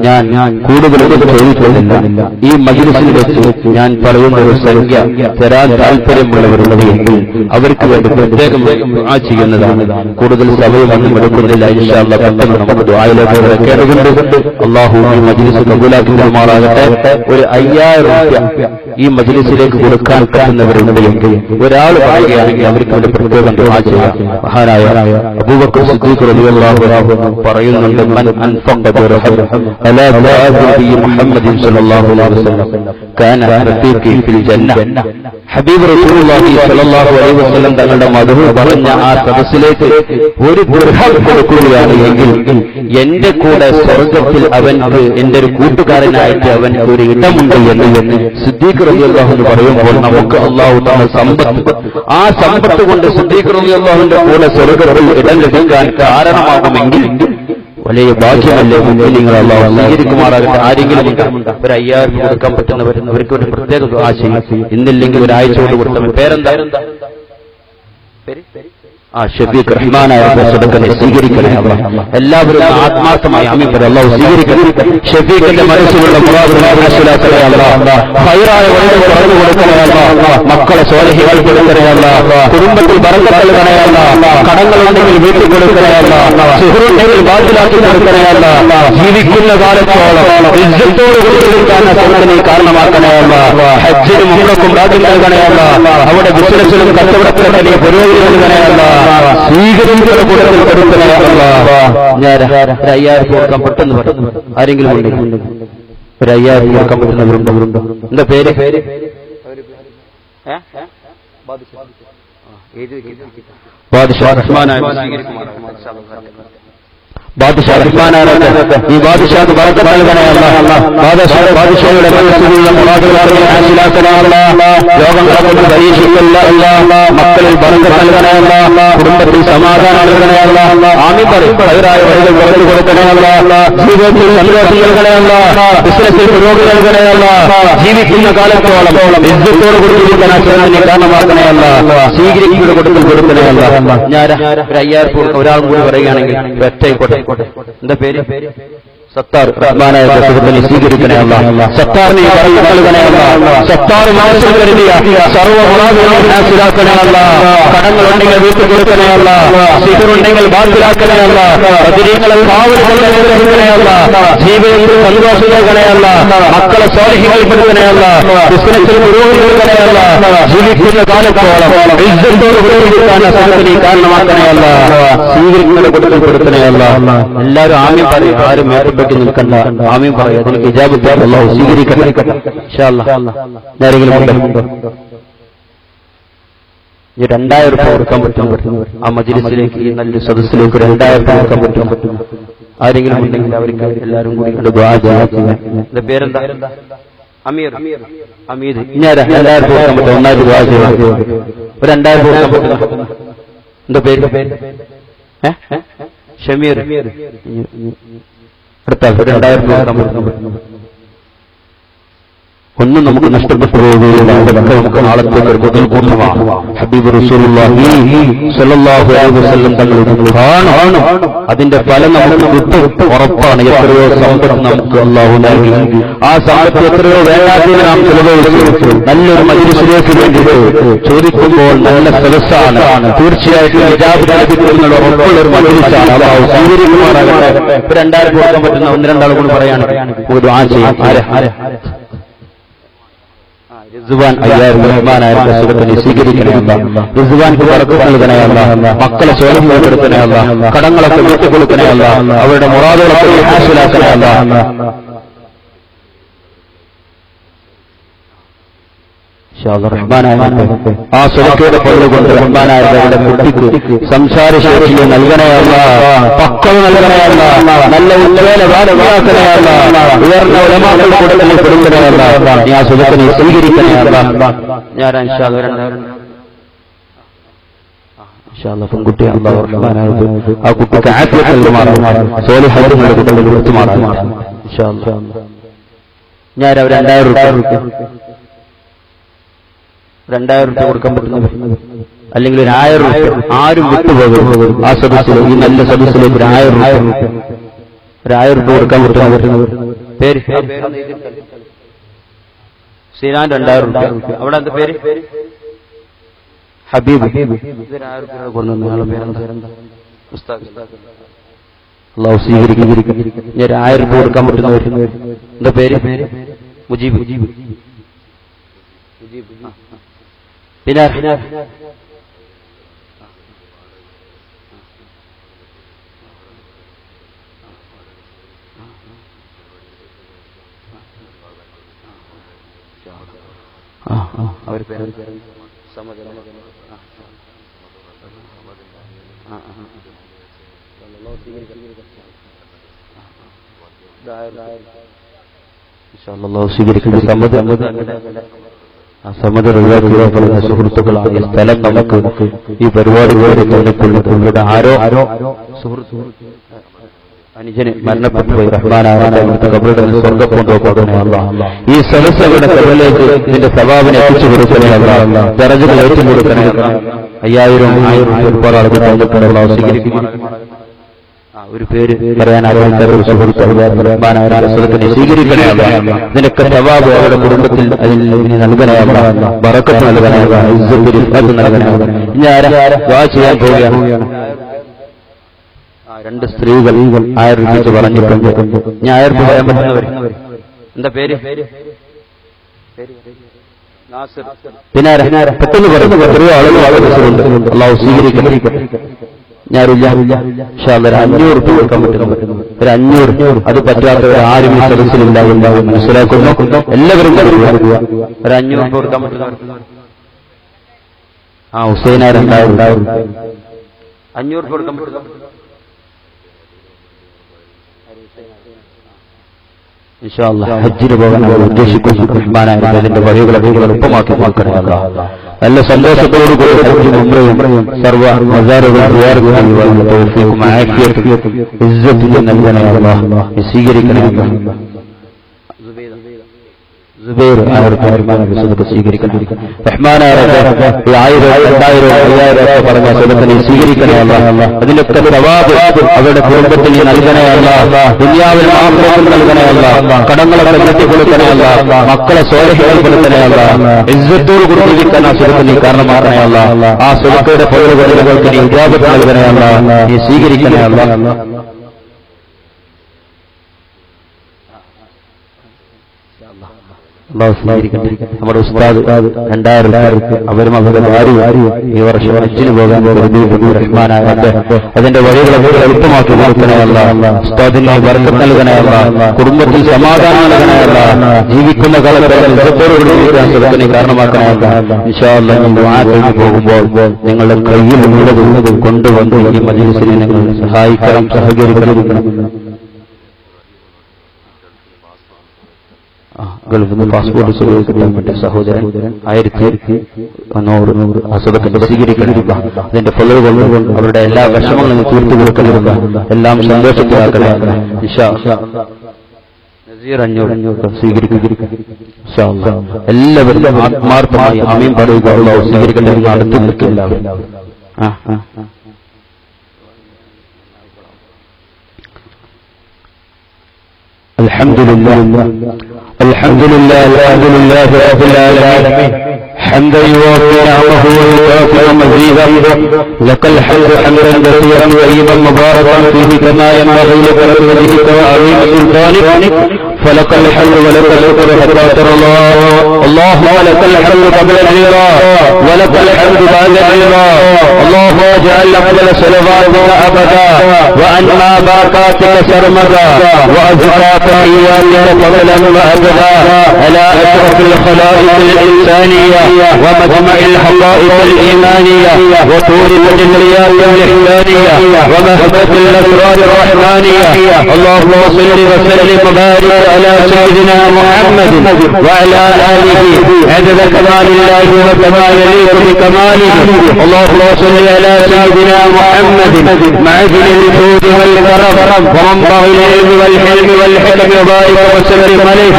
ഞാൻ കൂടുതലൊന്നും ചോദിക്കുന്നില്ല. ഈ മജ്‌ലിസിൽ വെച്ച് ഞാൻ പറയുന്ന ഒരു സംഖ്യ തരാൻ താല്പര്യമുള്ളവരുണ്ടെങ്കിൽ അവർക്ക് വേണ്ടി പ്രത്യേകം ദുആ ചെയ്യുന്നതാണ്. കൂടുതൽ സമയമൊന്നും എടുക്കുന്നില്ല. ഇൻഷാ അല്ലാഹ് പെട്ടെന്ന് നമുക്ക് ദുആയിലേക്ക് കിടക്കേണ്ടതുണ്ട്. അല്ലാഹു ഈ മജ്‌ലിസ് കബൂലാക്കി തരുമാറാകട്ടെ. ഒരു 5000 രൂപ ഈ മജ്‌ലിസിലേക്ക് കൊടുക്കാൻ പറ്റുന്നവരുണ്ടെങ്കിൽ ഒരാൾ പറയുകയാണെങ്കിൽ അവർക്ക് വേണ്ടി പ്രത്യേകം ദുആ ചെയ്യാം. മഹാനായ അബൂബക്കർ സിദ്ദീഖ് റളിയല്ലാഹു അൻഹു പറയുന്നുണ്ട്, മൻ അൻഫഖ ദിർഹം അലാ ദാഇ മുഹമ്മദിൻ സ്വല്ലല്ലാഹു അലൈഹി വസല്ലം കാന റഫീഖി ഫിൽ ജന്ന. ഹബീബ് റസൂലുള്ളാഹി സ്വല്ലല്ലാഹു അലൈഹി വസല്ലം തങ്ങളുടെ മദ്ഹ് പറഞ്ഞ ആ സദസ്സിലേക്ക് ഒരു ദിർഹം കൊടുക്കുകയാണ് എങ്കിൽ എന്റെ കൂടെ സ്വർഗ്ഗത്തിൽ അവൻക്ക് എന്റെ ഒരു കൂട്ടുകാരനായിട്ട് അവൻക്ക് ഒരു ഇടമുണ്ട് എന്ന് സിദ്ദീഖ് റളിയല്ലാഹു അൻഹു പറയുമ്പോൾ നമുക്ക് അല്ലാഹു തആല സമ്പത്ത്, ആ സമ്പത്ത് കൊണ്ട് സിദ്ദീഖ് റളിയല്ലാഹുവിന്റെ കൂടെ സ്വർഗ്ഗത്തിൽ ഇടം ലഭിക്കാൻ കാരണമാകുമെങ്കിൽ വലിയ ഭാഗ്യമല്ലേ. നിങ്ങൾ അല്ലാഹു സ്വീകരിക്കുമാറാകട്ടെ. ആരെങ്കിലും ഒരു 5000 കൊടുക്കാൻ പറ്റുന്നവർ അവർക്ക് ഒരു പ്രത്യേക ദുആ ചെയ്യും. ഇന്നില്ലെങ്കിൽ ഒരാഴ്ച കൊണ്ട് കൊടുത്തവൻ പേരെന്താ? ആ ഷഫീഖ് റഹ്മാനായ സദഖനെ സ്വീകരിക്കണേ അല്ലാഹ്. എല്ലാവരും ആത്മാർത്ഥമായി ആമീൻ പറ. അല്ലാഹു സ്വീകരിക്കണേ. ഷഫീഖിന്റെ മനസ്സിലുള്ള മുറാദുകളെ ഹാസിലാക്കണേ അല്ലാഹ്. ഖൈറായ വഴികൾ തുറന്നു കൊടുക്കണേ അല്ലാഹ്. മക്കളെ സ്വാലിഹീകൾ കൊടുക്കണേ അല്ലാഹ്. കുടുംബത്തിൽ ബറക്കത്ത് നൽകണേ അല്ലാഹ്. കടങ്ങളുണ്ടെങ്കിൽ വീട്ടിൽ കൊടുക്കണേ അല്ലാഹ്. സുഹൃത്തുണ്ടെങ്കിൽ ബാത്തിലാക്കി കൊടുക്കണേ അല്ലാഹ്. ജീവിക്കുന്ന കാലത്തോളം ഇസ്സത്തോട് കൊടുക്കാൻ സദഖനെ കാരണമാക്കണേ അല്ലാഹ്. ഹജ്ജിനും ഉംറക്കും ഭാഗ്യം നൽകണേ അല്ലാഹ്. അവിടെ ബിസിനസ്സിലും കച്ചവടത്തിലും വലിയ പുരോഗതി നൽകണേ അല്ലാഹ്. സ്വീകരിക്കുന്ന കൂട്ടത്തിൽ കൊടുക്കണേ അല്ലാഹ്. ഞാൻ ഒരു 5000 കൊടുക്കാൻ പെട്ടെന്ന് പെട്ടെന്ന് ആരെങ്കിലും ഉണ്ടെങ്കിൽ ഒരു 5000 കൊടുക്കാൻ പറ്റുന്നവരുണ്ടോ? എന്താ പേര്? ബാദ്ഷാ റഹ്മാനായ ബാദ്ഷാ റഹ്മാനായ ഈ ബാദ്ഷാക്ക് ബറക്കത്ത് നൽകണേ അല്ലാഹ്. ബാദ്ഷായുടെ മനസ്സിലുള്ള മുറാദുകളെ ഹാസിലാക്കണേ അല്ലാഹ്. രോഗങ്ങളെ പരീക്ഷിക്കല്ല അല്ലാഹ്. മക്കളിൽ ബറക്കത്ത് നൽകണേ അല്ലാഹ്. കുടുംബത്തിൽ സമാധാനം നൽകണേ അല്ലാഹ്. ആമീൻ പറയും. ഖൈറായ വഴികൾ തുറന്നു കൊടുക്കണേ അല്ലാഹ്. ജീവിതത്തിൽ സന്തോഷം നൽകണേ അല്ലാഹ്. ബിസിനസ്സിൽ പുരോഗതി നൽകണേ അല്ലാഹ്. ജീവിക്കുന്ന കാലത്തോളം ഇസ്സത്തോട് കൊടുത്തിരിക്കാൻ അച്ഛനെ കാരണമാക്കണേ അല്ലാഹ്. സ്വീകരിക്കുന്ന കൊടുക്കൽ കൊടുക്കണേ അല്ലാഹ്. ഞാൻ ഒരു 5000 കൊടുക്കാം. ഒരാളും കൂടി പറയുകയാണെങ്കിൽ ഒറ്റ എന്താ പേര്? സത്താർ റഹ്മാനായ സദഖനെ സ്വീകരിക്കണേ അല്ലാഹ്. സത്താറിനെ ബറക്കത്ത് നൽകണേ അല്ലാഹ്. സത്താർ മനസ്സിൽ കരുതിയ സർവ്വ മുറാദുകളും ഹാസിലാക്കണേ അല്ലാഹ്. കടങ്ങളുണ്ടെങ്കിൽ വീട്ടിൽ കൊടുക്കണേ അല്ലാഹ്. സിഹറുണ്ടെങ്കിൽ ബാത്തിലാക്കണേ അല്ലാഹ്. ബദരീങ്ങളെ കാവൽ നൽകണേ അല്ലാഹ്. ജീവിതത്തിൽ സന്തോഷം നൽകണേ അല്ലാഹ്. മക്കളെ സ്വാലിഹീകൾ പെടുത്തണേ അല്ലാഹ്. ബിസിനസ്സിൽ പുരോഗതി നൽകണേ അല്ലാഹ്. ജീവിക്കുന്ന കാലത്തോളം ഇസ്സത്തോട് കൊടുക്കാൻ സദഖനെ കാരണമാക്കണേ അല്ലാഹ്. സ്വീകരിക്കുന്ന കൊടുക്കൽ കൊടുക്കണേ അല്ലാഹ്. എല്ലാവരും ആമീൻ പറയും. ആരും മേൽപ്പെട്ട് നിൽക്കണ്ട. ആമീൻ പറയും. അതിന് ഇജാബത്ത് അല്ലാഹു സ്വീകരിക്കട്ടെ ഇൻഷാ അല്ലാഹ്. ആരെങ്കിലും ഉണ്ടോ? 2000 രൂപ കൊടുക്കാൻ പറ്റും. ആ മജ്ലിസിലേക്ക് ഈ നല്ല സദസ്സിലേക്ക് 2000 രൂപ കൊടുക്കാൻ പറ്റും. ആരെങ്കിലും ഉണ്ടെങ്കിൽ അവർക്ക് എല്ലാവരും കൂടി ദുആ ചെയ്യാം. എന്റെ പേരെന്താ? അമീർ. അമീർ. ഞാൻ 2000 രൂപ കൊടുക്കാൻ പറ്റും. ഒന്നായിട്ട് ദുആ ചെയ്യാം. ഒരു 2000 രൂപ കൊടുക്കാൻ പറ്റും. എന്താ പേര്? ഷമീർ. അടുത്ത 2000 രൂപ ഒന്നും നമുക്ക് നഷ്ടപ്പെട്ടു പോവുകയില്ല. അതൊക്കെ നമുക്ക് നാളത്തേക്ക് ഒരു മുതൽ കൂട്ടമാണ്. ഹബീബ് റസൂലുള്ളാഹി സ്വല്ലല്ലാഹു അലൈഹി വസല്ലം തങ്ങൾ ആണ്. അതിന്റെ ഫലം നമുക്ക് കിട്ടും, ഉറപ്പാണ്. എത്രയോ സമ്പത്ത് നമുക്ക് അല്ലാഹു നൽകി. ആ സമ്പത്ത് എത്രയോ വേണ്ടാത്തതിന് നാം ചെലവഴിച്ചു. നല്ലൊരു മജ്ലിസിലേക്ക് വേണ്ടിയിട്ട് ചോദിക്കുമ്പോൾ നല്ല സദസ്സാണ്. തീർച്ചയായിട്ടും ഇജാബത്ത് ലഭിക്കുന്ന ഉറപ്പുള്ള ഒരു മജ്ലിസാണ്. അല്ലാഹു സ്വീകരിക്കുമാറാകട്ടെ. 2000 കൊടുക്കാൻ പറ്റുന്ന 1-2 കൂടി പറയാണ്. ദുആ ചെയ്യാം. റിസ്വാൻ 5000 റഹ്മാനായ സദഖനെ സ്വീകരിക്കണേ അല്ലാഹ്. റിസ്വാൻക്ക് ബറക്കത്ത് നൽകണേ അല്ലാഹ്. മക്കളെ സ്വാലിഹീപ്പെടുത്തണേ അല്ലാഹ്. കടങ്ങളൊക്കെ വീട്ടിൽ കൊടുക്കണേ അല്ലാഹ്. അവരുടെ മുറാദുകളൊക്കെ ഹാസിലാക്കണേ അല്ലാഹ്. ആ സദഖയുടെ പൊരുൾ കൊണ്ട് റഹ്മാനായ കുട്ടിക്ക് സംസാരശേഷി നൽകണേ അല്ലാഹ്. പക്വത നൽകണേ അല്ലാഹ്. നല്ല ഉജ്ജ്വല ഭാരവാക്കണേ അല്ലാഹ്. ഉയർന്ന ഉലമാക്കളുടെ കൂട്ടത്തിൽ കൊടുക്കണേ അല്ലാഹ്. നീ ആ സദഖനെ സ്വീകരിക്കണേ അല്ലാഹ്. ഞാൻ ഇൻഷാ അല്ലാഹ് പെൺകുട്ടി അല്ലാഹു റഹ്മാനായ ആ കുട്ടിക്ക് ആഫിയത്ത് നൽകുമാറാകട്ടെ. സ്വാലിഹീങ്ങളുടെ കൂട്ടത്തിൽ കൊടുത്തുമാറാകട്ടെ ഇൻഷാ അല്ലാഹ്. ഞാൻ 2000 രൂപ കൊടുക്കാൻ പറ്റുന്നത് അല്ലെങ്കിൽ 1000 രൂപ ആരും വിട്ടുപോകും. ആ സദസ്സിൽ ഈ നല്ല സദസ്സിലേക്ക് 1000 രൂപ കൊടുക്കാൻ പറ്റുന്നത് പേര് ശ്രീരാൻ 2000 രൂപ. അവിടെ എന്താ പേര്? ഹബീബ്. 1000 രൂപ അല്ലാഹു സ്വീകരിക്കും. ഞാൻ 1000 രൂപ കൊടുക്കാൻ പറ്റുന്നവർ എന്താ പേര്? മുജീബ്. പിന്നെ അവർ സമതകളുടെ സുഹൃത്തുക്കളായ സ്ഥലം നമുക്ക് ഈ പരിപാടികളോട് തോന്നിക്കൊള്ളുന്നത്. ഇവിടെ ആരോ സുഹൃത്ത് അനുജന് മരണപ്പെട്ടു പോയി. റഹ്മാനായ ഖബറിൽ സ്വർഗ്ഗം കൊണ്ടുപോകണേ അല്ലാഹ്. ഈ സദസ്സുകളുടെ ഖബറിലേക്ക് നിന്റെ സവാബിനെ എത്തിച്ചു കൊടുക്കണേ അല്ലാഹ്. ദറജകൾ ഏറ്റു കൊടുക്കണേ അല്ലാഹ്. 5000 ഒരുപാട് ആളുകൾ തന്നിട്ടുണ്ട് അല്ലാഹ് സ്വീകരിക്കും. ഒരു പേര് പറയാൻ ആഗ്രഹിക്കാത്ത ഒരു സുഹൃത്ത് സ്വീകരിക്കണേ അല്ലാഹ്. നിനക്ക് സവാബ് അവരുടെ കുടുംബത്തിൽ അതിൽ നൽകണേ അല്ലാഹ്. ബറക്കത്ത് നൽകണേ അല്ലാഹ്. ഇസ്സത്ത് റിഫഅത്ത് നൽകണേ അല്ലാഹ്. ഇനി ആരാ ദുആ ചെയ്യാൻ പോവുകയാണ്? 2 സ്ത്രീകൾ 1000 രൂപ വെച്ച് പറഞ്ഞിട്ടുണ്ട്. ഞാൻ 1000 രൂപ പറയാൻ പറ്റുന്നവർ എന്താ പേര്? പിന്നെ പെട്ടെന്ന് പറഞ്ഞു എത്രയോ ആളുകളുണ്ട്. അല്ലാഹു സ്വീകരിക്കട്ടെ. ഞാനില്ല ഇൻഷാ അല്ലാഹ് 500 രൂപ കൊടുക്കാൻ പറ്റുന്നു. ഒരു 500 അത് പറ്റാത്തവർ ആരും ഈ സദസ്സിലില്ല എന്ന് മനസ്സിലാക്കുന്നു. എല്ലാവരും ഒരു 500 രൂപ കൊടുക്കാൻ പറ്റുന്നവർ ഹുസൈന 2000 500 രൂപ കൊടുക്കാൻ പറ്റുന്നു. ഇൻഷാ അല്ലാഹ് ഹജ്ജിന് പോകാൻ അവർ ഉദ്ദേശിക്കുന്നു. റഹ്മാനായ അതിന്റെ വഴികളെ എളുപ്പമാക്കി നോക്കണേ അല്ലാഹ്. നല്ല സന്തോഷത്തോടുകൂടി ഹജ്ജും ഉംറയും സർവ്വ മസാറുകളും സിയാറത്തും തൗഫീഖും ആഫിയത്തും ഇസ്സത്തും നൽകണേ അല്ലാഹ്. സ്വീകരിക്കണേ അല്ലാഹ്. സുബൈർ 1000 രൂപ സ്വീകരിക്കണം. റഹ്മാനായ റബ്ബേ 1000 2000 5000 പറഞ്ഞ സദസ്സിനെ സ്വീകരിക്കണേ അല്ലാഹ്. അതിലൊക്കെ സവാബ് അവരുടെ കുടുംബത്തിന് നൽകണേ അല്ലാഹ്. ദുനിയാവിൽ ആഖിറത്തിൽ നൽകണേ അല്ലാഹ്. കടങ്ങളൊക്കെ വീട്ടി കൊടുക്കണേ അല്ലാഹ്. മക്കളെ സ്വാലിഹീങ്ങൾ കൊടുക്കണേ അല്ലാഹ്. ഇസ്സത്തോട് കൂടി ജീവിക്കാൻ ആ സദസ്സിനെ കാരണമാക്കണേ അല്ലാഹ്. ആ സദസ്സയുടെ പൗരവർക്ക് നീ ഇജാബത്ത് നൽകണേ അല്ലാഹ്. നീ സ്വീകരിക്കണേ അല്ലാഹ്. അല്ലാഹു സ്വീകരിക്കട്ടെ. നമ്മുടെ ഉസ്താദ് 2000 രൂപ അവരും അവരുടെ ഭാര്യയും ഈ വർഷം ഹജ്ജിന് പോകാൻ റഹ്മാനായ റബ്ബേ അതിന്റെ വഴികളെ എളുപ്പമാക്കി കൊടുക്കണേ അല്ലാഹ്. ഉസ്താദിന് ബർക്കത്ത് നൽകണേ അല്ലാഹ്. കുടുംബത്തിൽ സമാധാനം നൽകണേ അല്ലാഹ്. ജീവിക്കുന്ന കാലത്ത് ഇസ്സത്തോടുകൂടി ജീവിക്കാൻ സദസ്സിനെ കാരണമാക്കണേ അല്ലാഹ്. ഇൻഷാ അല്ലാഹ് ദുആ കഴിഞ്ഞു പോകുമ്പോൾ നിങ്ങളുടെ കയ്യിലുള്ളത് കൊണ്ടുവന്ന് ഈ മജ്‌ലിസിനെ നിങ്ങൾ സഹായിക്കണം, സഹകരിക്കണം. ഗൾഫിൽ നിന്ന് പാസ്പോർട്ട് സ്വീകരിക്കാൻ വേണ്ടി സഹോദരൻ 1100 അസുഖത്തിന്റെ സ്വീകരിക്കണം. അതിന്റെ ഫലം കൊണ്ട് അവരുടെ എല്ലാ വിഷമങ്ങളും തീർത്തു കൊടുക്കണം. എല്ലാം സന്തോഷത്തിലാക്കണേ. ഇൻഷാ അല്ലാഹ് നസീർ 500 സ്വീകരിക്കും. ഇൻഷാ അല്ലാഹ് എല്ലാവരും ആത്മാർത്ഥമായി ആമീൻ പറയുക. അല്ലാഹു സ്വീകരിക്കട്ടെ. അടുത്ത് നിൽക്കില്ല. الحمد لله الحمد لله الحمد لله رب العالمين حمدا يوافي نعمه ويكافئ مزيدا. لك الحمد حمدا كثيرا طيبا مباركا فيه كما ينبغي لجلال وجهك وعظيم سلطانك. فلك الحمد ولك الشكر حتى ترى الله. اللهم لك الحمد قبل الرضا ولك الحمد بعد الرضا. اللهم اجعل افضل صلواتك ابدا وانما بركاتك سرمدا وازكى تحياتك فضلا وابدا على اشرف الخلائق الانسانيه ومجمع الحقائق الايمانيه وطول التجليات الاحسانيه ومهبه الاسرار الرحمانيه. اللهم صل وسلم وبارك على سيدنا محمد وعلى آله عدد كمال الله وكما يليق بكماله. اللهم صل على سيدنا محمد معدن الجود والكرم ومنبع العلم والحلم والحكم وبارك وسلم عليه.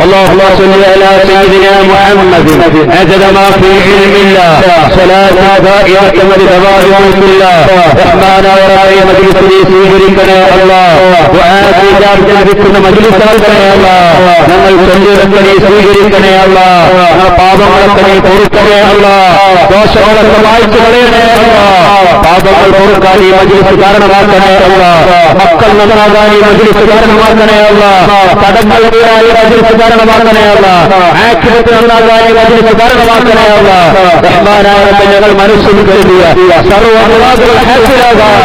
اللهم صل على سيدنا محمد عدد ما في علم الله صلاة دائرة لدوام ملك الله. رحمانا ورائي مجلس സ്വീകരിക്കണേ അല്ലാഹ്. ദുആ ചെയ്തുകൊണ്ടിരിക്കുന്ന മജ്‌ലിസ് നൽകണേ അല്ലാഹ്. ഞങ്ങൾ ചൊല്ലിയതൊക്കെ സ്വീകരിക്കണേ അല്ലാഹ്. ഞങ്ങളുടെ പാപങ്ങളൊക്കെ പൊറുക്കണേ അല്ലാഹ്. ദോഷങ്ങളൊക്കെ മായ്ച്ചു കളയണേ അല്ലാഹ്. പാപങ്ങൾ പൊറുക്കാൻ ഈ മജ്‌ലിസ് കാരണമാക്കണേ അല്ലാഹ്. മക്കൾ നന്നാകാൻ ഈ മജ്‌ലിസ് കാരണമാക്കണേ അല്ലാഹ്. കടങ്ങൾ വീഴാൻ ഈ മജ്‌ലിസ് കാരണമാക്കണേ അല്ലാഹ്. ആഖിറത്ത് നന്നാകാൻ ഈ മജ്‌ലിസ് കാരണമാക്കണേ അല്ലാഹ്. റഹ്മാനായ റബ്ബേ ഞങ്ങൾ മനസ്സിൽ കരുതിയ സർവ്വ മുറാദുകൾ ഹാസിലാകാൻ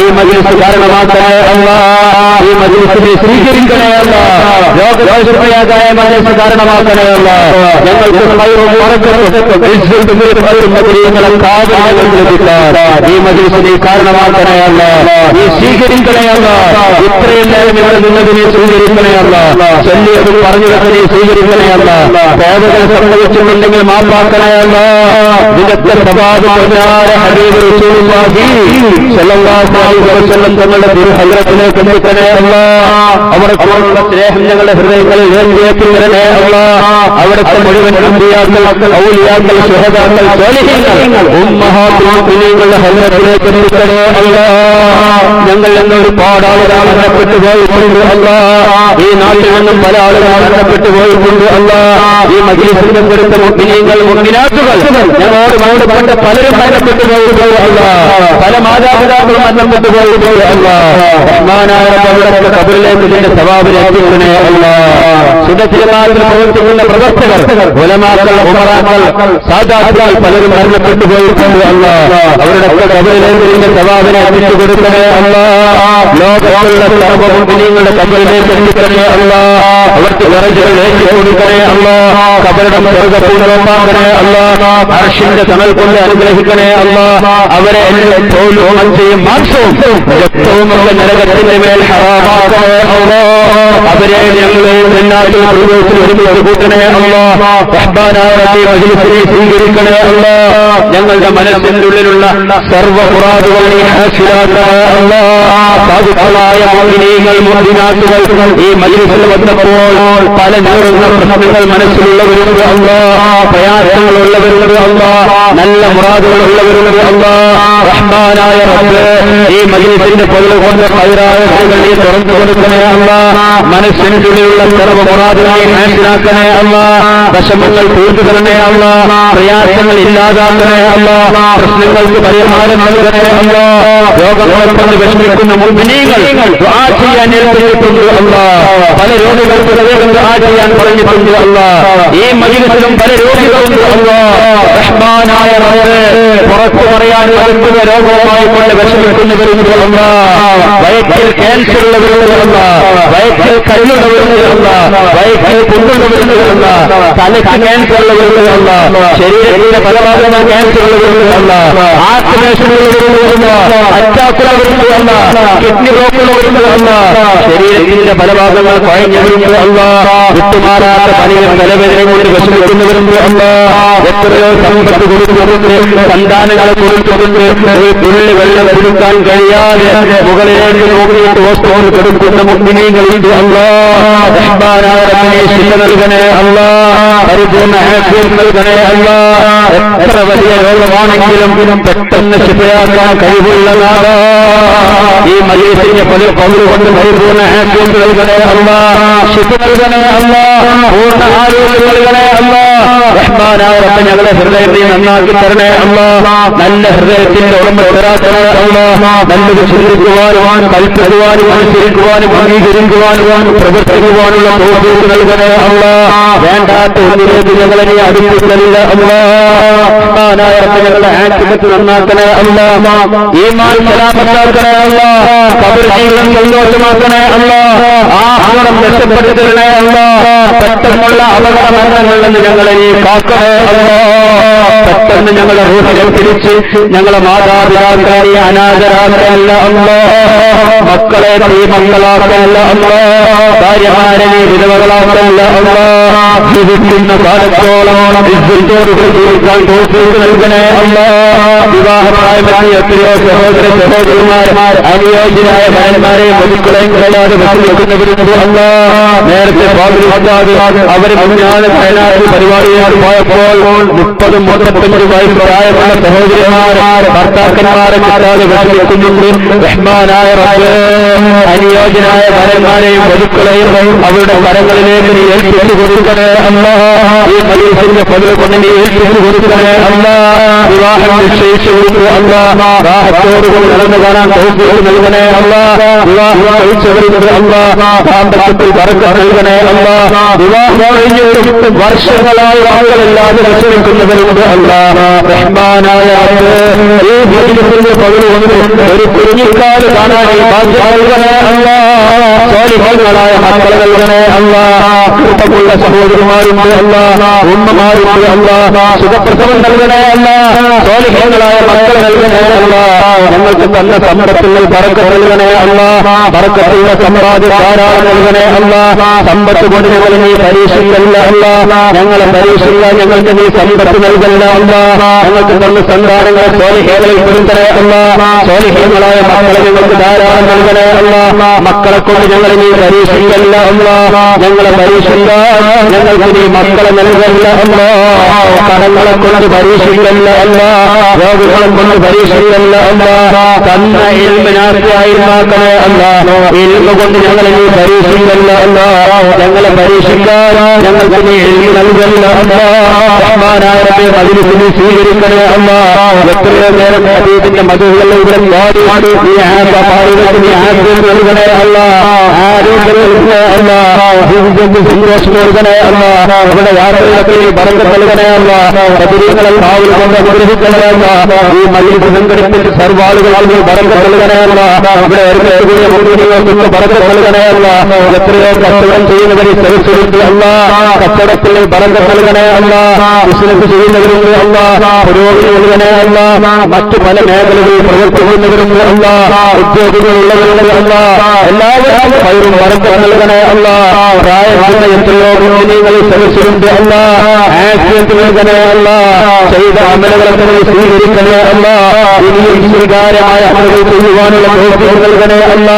ഈ മജ്‌ലിസ് കാരണമാക്കണേ അല്ലാഹ്. ഈ മജ്‌ലിസിനെ സ്വീകരിക്കണേ അല്ലാഹ്. രോഗദോഷപ്രയാതായ മജ്‌ലിസ് കാരണമാക്കണേ അല്ലാഹ്. ഞങ്ങൾക്ക് ഖൈറും ബറക്കത്തും ഇസ്സത്തും ഞങ്ങളെ കാവൽ ലഭിക്കാൻ ഈ മജ്‌ലിസിനെ കാരണമാക്കണേ അല്ലാഹ്. ഈ സ്വീകരിക്കണേ അല്ലാഹ്. ഇത്രയെല്ലാം ഇവിടെ നിന്നതിനെ സ്വീകരിക്കണേ അല്ലാഹ്. ചൊല്ലിയത് പറഞ്ഞതൊക്കെ സ്വീകരിക്കണേ അല്ലാഹ്. പേദകൾ സംഭവിച്ചിട്ടുണ്ടെങ്കിൽ മാപ്പാക്കണേ അല്ലാഹ്. ഇതിനൊക്കെ സവാബ് പൊന്നാര ഹബീബ് റസൂലുള്ളാഹി സ്വല്ലല്ലാഹു അലൈഹി വസല്ലം തങ്ങളുടെ തിരുഹദ്റത്തിലേക്ക് എത്തിക്കണേ അല്ലാഹ്. അവർക്കുള്ള സ്നേഹം ഞങ്ങളുടെ ഹൃദയങ്ങളിൽ ഏറ്റി വരണേ അല്ലാഹ്. അവിടുത്തെ മുഴുവൻ അമ്പിയാക്കൾ, ഔലിയാക്കൾ, ശുഹദാക്കൾ, സ്വാലിഹീങ്ങൾ, ഉമ്മഹാത്തുൽ മുഅ്മിനീങ്ങളുടെ ഹദ്റത്തിലേക്ക് എത്തിക്കണേ അല്ലാഹ്. ഞങ്ങൾ എന്നൊരുപാട് ആളുകൾ മരണപ്പെട്ടു പോയിട്ടുണ്ട് അല്ലാഹ്. ഈ നാട്ടിൽ നിന്നും പല ആളുകൾ മരണപ്പെട്ടു പോയിട്ടുണ്ട് അല്ലാഹ്. ഈ മജ്ലിസിൽ കൊടുത്ത മുഅ്മിനീങ്ങൾ, മുഅ്മിനാത്തുകൾ ഞങ്ങളോട് ബന്ധപ്പെട്ട പലരും മരണപ്പെട്ടു പോയിട്ടുണ്ട് അല്ലാഹ്. പല മാതാപിതാക്കളും മരണപ്പെട്ടു പോയിട്ടുണ്ട് അല്ലാഹ്. റഹ്മാനായ റബ്ബിന്റെ ഖബറിലേക്ക് നിന്റെ സവാബിനെ എത്തിക്കണേ അല്ലാഹ്. സുന്നത്തിലുമായി പ്രവർത്തിക്കുന്ന പ്രവർത്തകർ, ഉലമാക്കൾ, ഉമറാക്കൾ, സാദാത്തുകൾ പലരും മരണപ്പെട്ടു പോയിട്ടുണ്ട് അല്ലാഹ്. അവരുടെ ഖബറിലേക്ക് നിന്റെ സവാബിനെ എത്തിച്ചു കൊടുക്കണേ അല്ലാഹ്. ലോകത്തുള്ള സർവ്വ മുഅ്മിനീങ്ങളുടെ ഖബറിലേക്ക് എത്തിക്കണേ അല്ലാഹ്. അവർക്ക് ദറജകൾ ഏറ്റി കൊടുക്കണേ അല്ലാഹ്. ഖബറിടം സ്വർഗ്ഗപൂർവ്വമാക്കണേ അല്ലാഹ്. അർശിന്റെ തണൽ കൊണ്ട് അനുഗ്രഹിക്കണേ അല്ലാഹ്. അവരെ തോലും മഞ്ചയും മാംസവും രക്തവുമൊക്കെ നരകത്തിന്റെ മേൽ ഹറാമാക്കണേ അല്ലാഹ്. അവരെ ഞങ്ങളെ എല്ലാവരും പ്രവേശനം ഒരുമിച്ച് കൂട്ടണേ അല്ലാഹ്. റഹ്മാനായ റബ്ബേ, മജ്ലിസിനെ സ്വീകരിക്കണേ അല്ലാഹ്. ഞങ്ങളുടെ മനസ്സിന്റെ ഉള്ളിലുള്ള സർവ്വ മുറാദുകളെ ഹാസിലാക്കണേ അല്ലാഹ്. സാധുക്കളായ മുഅ്മിനീങ്ങൾ, മുഅ്മിനാത്തുകൾ ഈ മജ്ലിസിൽ വന്നപ്പോൾ പല നീറുന്ന പ്രശ്നങ്ങൾ മനസ്സിലുള്ളവരുണ്ട് അല്ലാഹ്. പ്രയാസങ്ങളുള്ളവരുണ്ട് അല്ലാഹ്. നല്ല മുറാദുകളുള്ളവരുണ്ട് അല്ലാഹ്. റഹ്മാനായ റബ്ബേ, ഈ മജ്ലിസിന്റെ പൊരുൾ കൊണ്ട് ഖൈറായ കാര്യങ്ങളെ തുറന്നു കൊടുക്കണേ അല്ലാഹ്. മനസ്സിന്റെ ഉള്ളിലുള്ള സർവ്വ മുറാദുകളെ ഹാസിലാക്കണേ അല്ലാഹ്. വിഷമങ്ങൾ തീർത്തു തരണേ അല്ലാഹ്. പ്രയാസങ്ങൾ ഇല്ലാതാക്കണേ അല്ലാഹ്. പ്രശ്നങ്ങൾക്ക് പരിഹാരം നൽകണേ അല്ലാഹ്. രോഗങ്ങളെ കൊണ്ട് വിഷമിക്കുന്ന മുഅ്മിനീങ്ങൾ ദുആ ചെയ്യാൻ ഏൽപ്പിച്ചിട്ടുണ്ട് അല്ലാഹ്. പല രോഗികൾക്ക് വേഗം ദുആ ചെയ്യാൻ പറഞ്ഞിട്ടുണ്ട് അല്ലാഹ്. ഈ മജ്ലിസിലും പല രോഗികളുണ്ട് അല്ലാഹ്. റഹ്മാനായ റബ്ബേ, പുറത്തു പറയാൻ പറ്റുന്ന രോഗവുമായി കൊണ്ട് വിഷമിക്കുന്നവരുണ്ട് അല്ലാഹ്. വയറ്റിൽ ക്യാൻസർ ഉള്ളവരുണ്ട് അല്ലാഹ്. വയറ്റിൽ കല്ലുള്ളവരുണ്ട് അല്ലാഹ്. വയറ്റിൽ പുണ്ണുള്ളവരുണ്ട് അല്ലാഹ്. തലയ്ക്ക് ക്യാൻസർ ഉള്ളവരുണ്ട് അല്ലാഹ്. ശരീരത്തിന്റെ പല ഭാഗങ്ങൾ ക്യാൻസർ ഉള്ളവരുണ്ട് അല്ലാഹ്. ആർട്ടിഫിഷ്യൽ ഉള്ളവരുണ്ട് അല്ലാഹ്. അറ്റാക്കുള്ളവരുണ്ട് അല്ലാഹ്. കിഡ്നി ബ്ലോക്കുള്ളവരുണ്ട് അല്ലാഹ്. ശരീരത്തിന്റെ പല ഭാഗങ്ങൾ കുഴഞ്ഞവരുണ്ട് അല്ലാഹ്. വിട്ടുമാറാത്ത പണിയും തലവേദനയും കൊണ്ട് വിഷമിക്കുന്നവരുണ്ട് അല്ലാഹ്. എത്രയോ സമ്പത്ത് കൊടുക്കുന്നുണ്ട്, സന്താനങ്ങളെ കൊടുക്കുന്നുണ്ട്, ഒരു തുള്ളി വെള്ളം കൊടുക്കാൻ കഴിയാതെ മുകളിലേക്ക് നോക്കിയിട്ട് വസ്തുവിൽ കൊടുക്കുന്ന മുഅ്മിനീങ്ങളുണ്ട് അല്ലാഹ്. റഹ്മാനായ റബ്ബേ, ശിഫ നൽകണേ അല്ലാഹ്. പരിപൂർണ്ണ ആഫിയത്ത് നൽകണേ അല്ലാഹ്. എത്ര വലിയ രോഗമാണെങ്കിലും പെട്ടെന്ന് ശിഫയാക്കാൻ കഴിവുള്ള നാടാ ഈ മജ്ലിസിന്റെ പൗര് കൊണ്ട് പരിപൂർണ്ണ ആഫിയത്ത് നൽകണേ അല്ലാഹ്. ശിഫ നൽകണേ അല്ലാഹ്. പൂർണ്ണ ആരോഗ്യം നൽകണേ അല്ലാഹ്. റഹ്മാനായ റബ്ബേ, ഞങ്ങളുടെ ഹൃദയത്തെ നന്നാക്കി തരണേ അല്ലാഹ്. നല്ല ഹൃദയത്തിന്റെ ഉടമ തരണേ അല്ലാഹ്. നല്ലത് ചിന്തിക്കുവാനും കൽപ്പിക്കുവാനും അനുസരിക്കുവാനും അംഗീകരിക്കുവാനും പ്രവർത്തിക്കുവാനുള്ള തൗഫീഖ് നൽകണേ അല്ലാഹ്. വേണ്ടാത്ത ഒന്നിലേക്ക് ഞങ്ങളെ നീ അടുപ്പിക്കലില്ല അല്ലാഹ്. റഹ്മാനായ റബ്ബേ, ഞങ്ങളുടെ ആഖിബത്ത് നന്നാക്കണേ അല്ലാഹ്. ഈമാൻ സലാമത്താക്കണേ അല്ലാഹ്. ഖബർ ജീവിതം സന്തോഷമാക്കണേ അല്ലാഹ്. ആഖിറം രക്ഷപ്പെട്ടു തരണേ അല്ലാഹ്. പെട്ടെന്നുള്ള അപകട മരണങ്ങളിൽ നിന്ന് ഞങ്ങളെ നീ കാക്കണേ അല്ലാഹ്. പെട്ടെന്ന് ഞങ്ങളുടെ റൂഹിനെ തിരിച്ച് ഞങ്ങളെ മാതാപിതാക്കളെ നീ അനാഥരാക്കല്ല അല്ലാഹ്. മക്കളെ നീ മക്കളാക്കല്ല അല്ലാഹ്. ഭാര്യമാരെ നീ വിധവകളാക്കല്ല അല്ലാഹ്. ജീവിക്കുന്ന കാലത്തോളം ഇസ്സത്തോട് ജീവിക്കാൻ തൗഫീഖ് നൽകണേ അല്ലാഹ്. വിവാഹപ്രായമെത്തിയ എത്രയോ സഹോദര സഹോദരിമാർ അനുയോജ്യരായ ഭാര്യമാരെ മക്കളെയും കഴിയാതെ വെക്കുന്നവരുണ്ട് അല്ലാഹ്. നേരത്തെ പാതിരിക്കാതെ അവർ മുന്നാണ് വയനാട്ടിൽ പരിപാടിയാൽ പോയപ്പോൾ 30-35 വയസ്സ് പ്രായമുള്ള സഹോദരിമാർ ഭർത്താക്കന്മാരെ കിട്ടാതെ വിഷമിക്കുന്നുണ്ട്. റഹ്മാനായ റബ്ബേ, അനുയോജ്യനായ ഭാര്യമാരെയും വധുക്കളെയും അവരുടെ കരങ്ങളിലേക്ക് നീ ഏൽപ്പിച്ചു കൊടുക്കണേ അല്ലാഹ്. ഈ മജ്ലിസിന്റെ പതിവ് കൊണ്ട് നീ ഏൽപ്പിച്ചു കൊടുക്കണേ അല്ലാഹ്. വിവാഹം നിശ്ചയിച്ചു കൊടുത്തു അല്ലാഹ്. റാഹത്തോടുകൂടി നടന്നു കാണാൻ തൗഫീഖ് നൽകണേ അല്ലാഹ്. വിവാഹം കഴിച്ചവരുണ്ട് അല്ലാഹ്. സാമ്പത്തികത്തിൽ ബറക്കത്ത് നൽകണേ അല്ലാഹ്. വിവാഹം കഴിഞ്ഞിട്ടും വർഷങ്ങളായി മക്കളില്ലാതെ വിഷമിക്കുന്നവരുണ്ട് അല്ലാഹ്. റഹ്മാനായ റബ്ബേ, ഈ മജ്ലിസിന്റെ പതിവ് കൊണ്ട് ഒരു കുഞ്ഞിക്കാല് കാണാൻ ഭാഗ്യം നൽകണേ അല്ലാഹ്. സ്വാലിഹീങ്ങളായ മക്കളെ നൽകണേ അല്ലാ. കുടുംബമുള്ള സഹോദരിമാരുണ്ട് അല്ലാ, ഉമ്മമാരുണ്ട് അല്ലാ, സുഖപ്രസവം നൽകണേ അല്ലാ. സ്വാലിഹീങ്ങളായ മക്കളെ നൽകണേ അല്ലാ. ഞങ്ങൾക്ക് തന്ന സമ്പത്തുകൾ ബറക്കത്ത് നൽകണേ അല്ലാ. ബറക്കത്തുള്ള സമ്പാദ്യം ധാരാളം നൽകണേ അല്ലാ. സമ്പത്ത് കൊണ്ട് ഞങ്ങൾ നീ പരീക്ഷിക്കല്ല അല്ലാ. ഞങ്ങളെ പരീക്ഷില്ല, ഞങ്ങൾക്ക് നീ സമ്പത്ത് നൽകല്ല അല്ലാ. ഞങ്ങൾക്ക് തന്ന സന്താനങ്ങളെ സ്വാലിഹീങ്ങളിൽ പെടുത്തണേ അല്ലാ. സ്വാലിഹീങ്ങളായ മക്കളെ ഞങ്ങൾക്ക് ധാരാളം നൽകണേ അല്ലാ. മക്കളെ കൊണ്ട് ഞങ്ങളെ നീ പരീക്ഷിക്കല്ല അല്ലാ. ഞങ്ങളെ പരീക്ഷില്ല, ഞങ്ങൾക്ക് നീ മക്കളെ നൽകല്ല അല്ലാ. കടങ്ങളെ കൊണ്ട് പരീക്ഷിക്കല്ല അല്ലാ. രോഗികളെ കൊണ്ട് പരീക്ഷിക്കല്ല അല്ലാ. തന്ന ഇൽമിനാശയായിരുന്നാക്കണേ അല്ലാ. ഇൽമ കൊണ്ട് ഞങ്ങളെ നീ പരീക്ഷിക്കല്ല അല്ലാ. ഞങ്ങളെ പരീക്ഷിക്കാൻ ഞങ്ങൾക്ക് നീ ഇൽമ നൽകല്ല അല്ലാ. റഹ്മാനായ റബ്ബേ, മജ്‌ലിസിനെ സ്വീകരിക്കണേ അല്ലാ. എത്രയോ നേരം ഹബീബിന്റെ മധുഹുകൾ ഇവിടെ പാടി നീ ആഫിയത്ത് നീ ആഫിയത്ത് നൽകണേ അല്ലാ. ആരോഗ്യം നൽകണേ അല്ലാ. ജീവിതത്തിൽ സന്തോഷം നൽകണേ അല്ലാ. ഇവിടെ യാത്രകളൊക്കെ നീ ബറക്കത്ത് നൽകണേ അല്ലാ. ബദരീങ്ങളെ കാവൽ കൊണ്ട് അനുഗ്രഹിക്കണേ അല്ലാ. ഈ മജ്‌ലിസ് സംഘടിപ്പിച്ച സർവാളുകൾക്ക് ബറക്കത്ത് നൽകണേ അല്ലാ. ഇവിടെ ഒരുമിച്ച് മുഅ്മിനീങ്ങൾക്ക് ബറക്കത്ത് നൽകണേ അല്ലാ. എത്രയോ കച്ചവടം ചെയ്യുന്നവരെ സദസ്സുണ്ട് അല്ലാ. കച്ചവടത്തിൽ ബറക്കത്ത് നൽകണേ അല്ലാ. ബിസിനസ് ചെയ്യുന്നവരുണ്ട് അല്ലാ. പുരോഗതി നൽകണേ അല്ലാ. മറ്റു പല മേഖലകളിൽ പ്രവർത്തിക്കുന്നവരുണ്ട് അല്ലാ. ഉദ്യോഗങ്ങളുള്ളവരുണ്ട് അല്ലാ. എല്ലാവരും പൈറും ബറക്കത്ത് നൽകണേ അല്ലാ. പ്രായമായ എത്രയോ മുഅ്മിനീങ്ങളിൽ സദസ്സുണ്ട് അല്ലാ. ആഫിയത്ത് നൽകണേ അല്ലാ. ചെയ്ത അമലുകളൊക്കെ നീ സ്വീകരിക്കണേ അല്ലാ. ഇനിയും സ്വീകാര്യമായ അമലുകൾ ചെയ്യുവാനുള്ള പ്രവൃത്തി നൽകണേ അല്ലാ.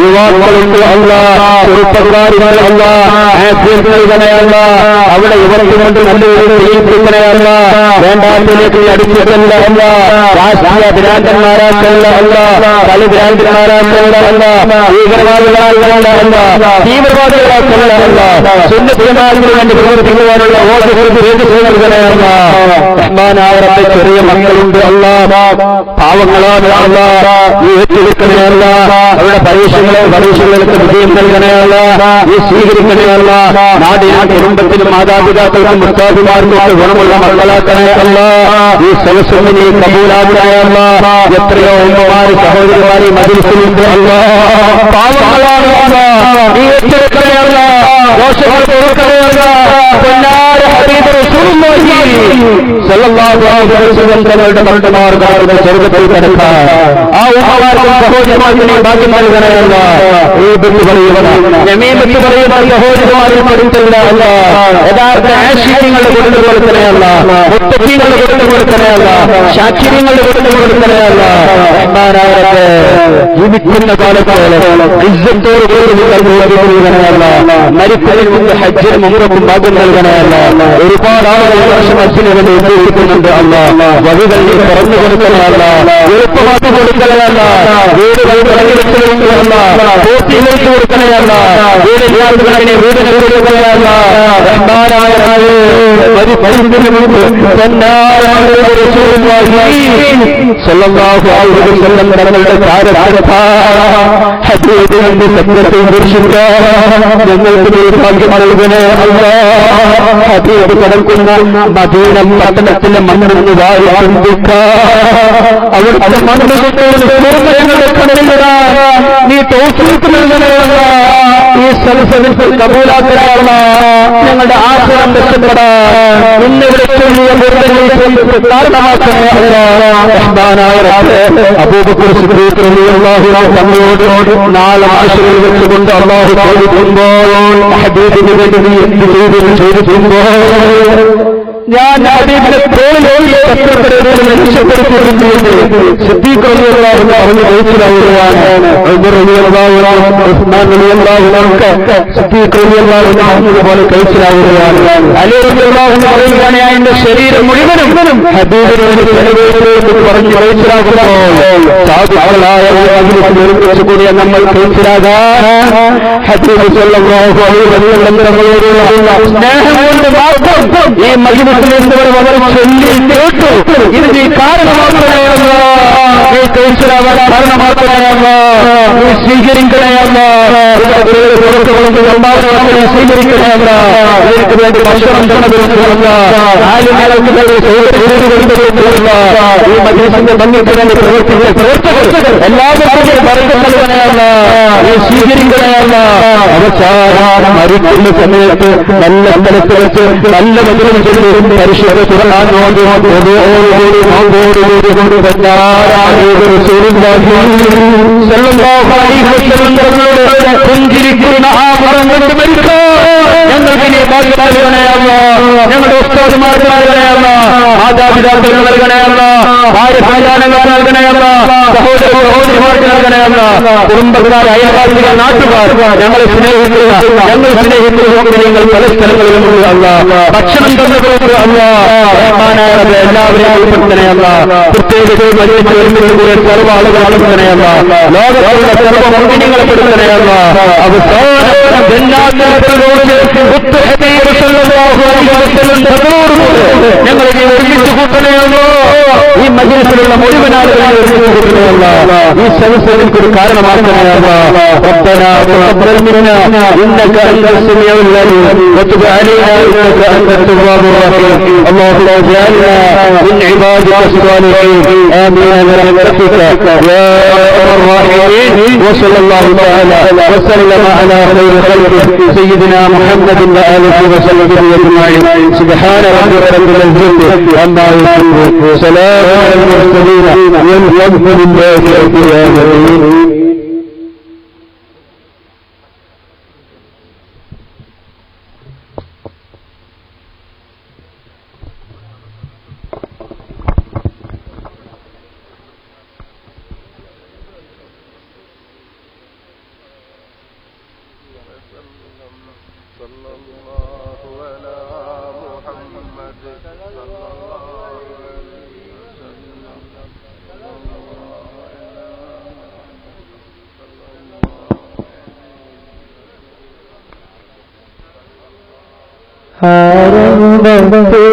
യുവാക്കളുണ്ട് അല്ലാ. ചെറുപ്പക്കാരുണ്ട് അല്ലാ. ആഫിയത്ത് നൽകണേ അല്ലാ. അവിടെ ഇവർക്ക് കൊണ്ട് നല്ലൊരു ചെയ്യിപ്പിക്കണേ അല്ലാ. വേണ്ടാത്തിലേക്ക് അടിച്ചിട്ടല്ല അല്ലാ. രാഷ്ട്രീയ ഭ്രാന്തന്മാരാക്കല്ല അല്ലാ. കളി ഭ്രാന്തന്മാരാക്കല്ല അല്ലാ. ഭീകരവാദികളാക്കല്ല അല്ലാ. തീവ്രവാദികളാക്കല്ല അല്ലാ. സുന്നതമാർക്ക് വേണ്ടി പ്രവർത്തിക്കുവാനുള്ള ഓർമ്മ നൽകണേ അല്ലാ. റഹ്മാനായ റബ്ബേ, ചെറിയ മക്കളുണ്ട് അല്ലാ. പാവങ്ങളാണ് അല്ലാ. നീ ഏറ്റെടുക്കണേ അല്ലാ. അവരുടെ പരീക്ഷകൾക്ക് വിജയം നൽകണേ അല്ലാ. നീ സ്വീകരിക്കണേ അല്ലാ. നാടിനും കുടുംബത്തിനും മാതാപിതാക്കൾക്കും മുസ്താഫിമാർക്കും ഗുണമുള്ള മക്കളാക്കണേ അല്ലാ. ഈ സദസ്സിനെ നീ കബൂലാക്കണേ അല്ലാ. എത്രയോ ഉമ്മമാര് സഹോദരിമാര് മജ്‌ലിസിലുണ്ട് അല്ലാ. പാവങ്ങളാണ് അല്ലാ. നീ ഏറ്റെടുക്കണേ അല്ലാ. ദോഷങ്ങൾ പൊറുക്കണേ അല്ലാ. പൊന്നാര ഹബീബ് റസൂലുള്ളാഹി സ്വല്ലല്ലാഹു അലൈഹി വസല്ലം തങ്ങളുടെ മക്കളുടെ സ്വർഗ്ഗത്തിൽ കടക്കാൻ ആ ഉമ്മമാർക്കും സഹോദരിമാർക്കും ഭാഗ്യം നൽകണേ അല്ലാ. ഈ ബിത്ത് പറയുന്ന നമീമത്ത് പറയുന്ന സഹോദരിമാരെ പഠിച്ചില്ല അല്ലാ. യഥാർത്ഥ ആശയങ്ങളുടെ കൊടുത്തു കൊടുക്കണേ അല്ലാ. മുത്തഖീങ്ങളുടെ കൊടുത്തു കൊടുക്കണേ അല്ലാ. ശാക്കിര്യങ്ങളുടെ കൊടുത്തു കൊടുക്കണേ അല്ലാ. റഹ്മാനായ റബ്ബേ, ജീവിക്കുന്ന കാലത്തോളം ഇസ്സത്തോട് കൂടി നൽകണേ അല്ലാ. മരിക്കുന്നതിന് മുമ്പ് ഹജ്ജിനും ഉംറക്കും ഭാഗ്യം നൽകണേ അല്ലാ. ഒരുപാട് ആളുകൾ ഹജ്ജിന് വേണ്ടി ഉപയോഗിക്കുന്നുണ്ട് അല്ലാ. വഴികൾ നീ തുറന്നു കൊടുക്കണേ അല്ലാ. എളുപ്പമാക്കി കൊടുക്കണേ അല്ലാ. വീടുകൾ തുടങ്ങിവെച്ചിട്ടുണ്ട് അല്ലാ. പൂർത്തിയിലേക്ക് കൊടുക്കണേ അല്ലാ. വീടില്ലാത്തവരെ വീടിനെ കൊടുക്കണേ അല്ലാ. റഹ്മാനായ റബ്ബേ, പരിസ്ഥിതി മുമ്പ് സ്വല്ലല്ലാഹു അലൈഹി വസല്ലം തങ്ങളുടെ ചാരധാരത ഹദീസിന്റെ സത്യത്തെ ദർശിക്കാൻ ഞങ്ങൾക്ക് നീ ഭാഗ്യം നൽകണേ അല്ലാ. ഹദീസ് കിടക്കുന്ന മദീന പട്ടണത്തിന്റെ മണ്ണെന്ന് വാരി ചിന്തിക്കാൻ അവിടുത്തെ മണ്ണിനോട് ഞങ്ങളുടെ കടലിടാൻ നീ തൗഫീഖ് നൽകണേ അല്ലാ. ഈ സദസ്സിൽ കബൂലാക്കണേ അല്ലാ. ഞങ്ങളുടെ ആശ്രയം രക്ഷപ്പെടാൻ ഇന്നിവിടെ ചൊല്ലിയ കാരണമാക്കണേ അല്ലാ. റഹ്മാനായ റബ്ബേ, അബൂബക്കർ സിദ്ദീഖ് റളിയല്ലാഹു അൻഹു തങ്ങളോട് നാളെ ആശുപത്രിയിൽ വെച്ചുകൊണ്ട് അല്ലാഹു ചോദിക്കുമ്പോൾ ഹബീബിന് വേണ്ടി നീ എന്ത് ചെയ്തിട്ടുണ്ടോ? ഞാൻ ഹബീബിനെ തോളിലോട്ട് കഷ്ടപ്പെടുന്നതിന് രക്ഷപ്പെടുത്തിയിട്ടുണ്ട്. സിദ്ദീഖ് റളിയല്ലാഹു അൻഹു പറഞ്ഞു മനസ്സിലാവുകയാണ്. ഉമർ റളിയല്ലാഹു അൻഹു, ഉസ്മാൻ റളിയല്ലാഹു അൻഹു സിദ്ദീഖ് റളിയല്ലാഹു അൻഹു പോലെ കഴിച്ചിലാവുകയാണ്. അലി റളിയല്ലാഹു അൻഹു പറയുകയാണ്, എന്റെ ശരീരം മുഴുവനും ഹബീബിനോട് ചെലവേറ്റ് പറഞ്ഞു കഴിച്ചിലാകുമ്പോൾ സാധുക്കളായ ഒരുമിച്ച് കൂടിയ നമ്മൾ കഴിച്ചിലാകാൻ ഹബീബ് സ്വല്ലല്ലാഹു അലൈഹി വസല്ലം തങ്ങളോടുള്ള സ്നേഹം കൊണ്ട് മാത്രം ഈ മജ്‌ലിസിൽ അവർ ചൊല്ലി കേട്ടു. ഇത് നീ കാരണമാക്കണമല്ല, നീ കഴിച്ചിലാവാൻ കാരണമാക്കണമല്ല, നീ സ്വീകരിക്കണമല്ല, സ്വീകരിക്കണമല്ല, ഇതിനു വേണ്ടി ഭക്ഷണം തന്നവരുന്നതല്ല, ആലുമേളക്ക് ഈ മജ്‌ലിസിന്റെ ഭംഗിക്ക് വേണ്ടി പ്രവർത്തിച്ച പ്രവർത്തകർ എല്ലാവരും പറയുന്നതല്ല, നീ സ്വീകരിക്കണമല്ല. അവസാനം മരിക്കുന്ന സമയത്ത് നല്ല സ്ഥലത്ത് വെച്ച് നല്ല വചനം ചൊല്ലി പരിശുദ്ധ ഖുർആനോട് ഓതോടുകൂടി നോമ്പോടുകൂടി പുഞ്ചിരിക്കുന്ന ആ മരം കൊണ്ട് മരിക്കാം. ഞങ്ങൾക്കിനി ഭാഗ്യം നൽകണമല്ല. ഞങ്ങളുടെ ഉസ്താദുമാർക്ക് നൽകണമല്ല. മാതാപിതാക്കൾക്ക് നൽകണമല്ല. ഭാര്യ സന്താനങ്ങൾ നൽകണമല്ല. സഹോദര സഹോദരിമാർക്ക് നൽകണമല്ല. കുടുംബക്കാർ, അയൽവാസികൾ, നാട്ടുകാർ ഞങ്ങളെ സ്നേഹിക്കുക. ഞങ്ങൾ സ്നേഹിക്കുന്ന നിങ്ങൾ പല സ്ഥലങ്ങളിലുമുണ്ട് അല്ല. ഭക്ഷണം തന്നവർക്ക് അല്ല. എല്ലാവരെയും ഉൾപ്പെടുത്തണമല്ല. പ്രത്യേകിച്ച് ഒരുമിച്ചുകൂടെ സർവ്വ ആളുകളെ പെടുത്തണമല്ല. ലോകത്തുള്ള സർവ്വ മുഖ്യങ്ങളെ പെടുത്തണമല്ല. അവസാനം ഞങ്ങളെ ഒരുമിച്ച് കൂട്ടണമല്ലോ. ഈ മജ്‌ലിസിലുള്ള മുഴുവൻ ആളുകളെ ഒരുമിച്ച് കൂട്ടണമല്ല. ഈ സദസ്സിലേക്ക് ഒരു കാരണമാക്കണമല്ല. ربنا تقبل منا انك انت السميع العليم وتب علينا انك انت التواب الرحيم. اللهم اجعلنا من عبادك الصالحين. امين برحمتك يا ارحم الراحمين. وصلى الله تعالى وسلم على خير خلقه سيدنا محمد واله وصحبه اجمعين. سبحان ربك رب العزه عما يصفون وسلام على المرسلين والحمد لله رب العالمين. ആരംഭത്തിൽ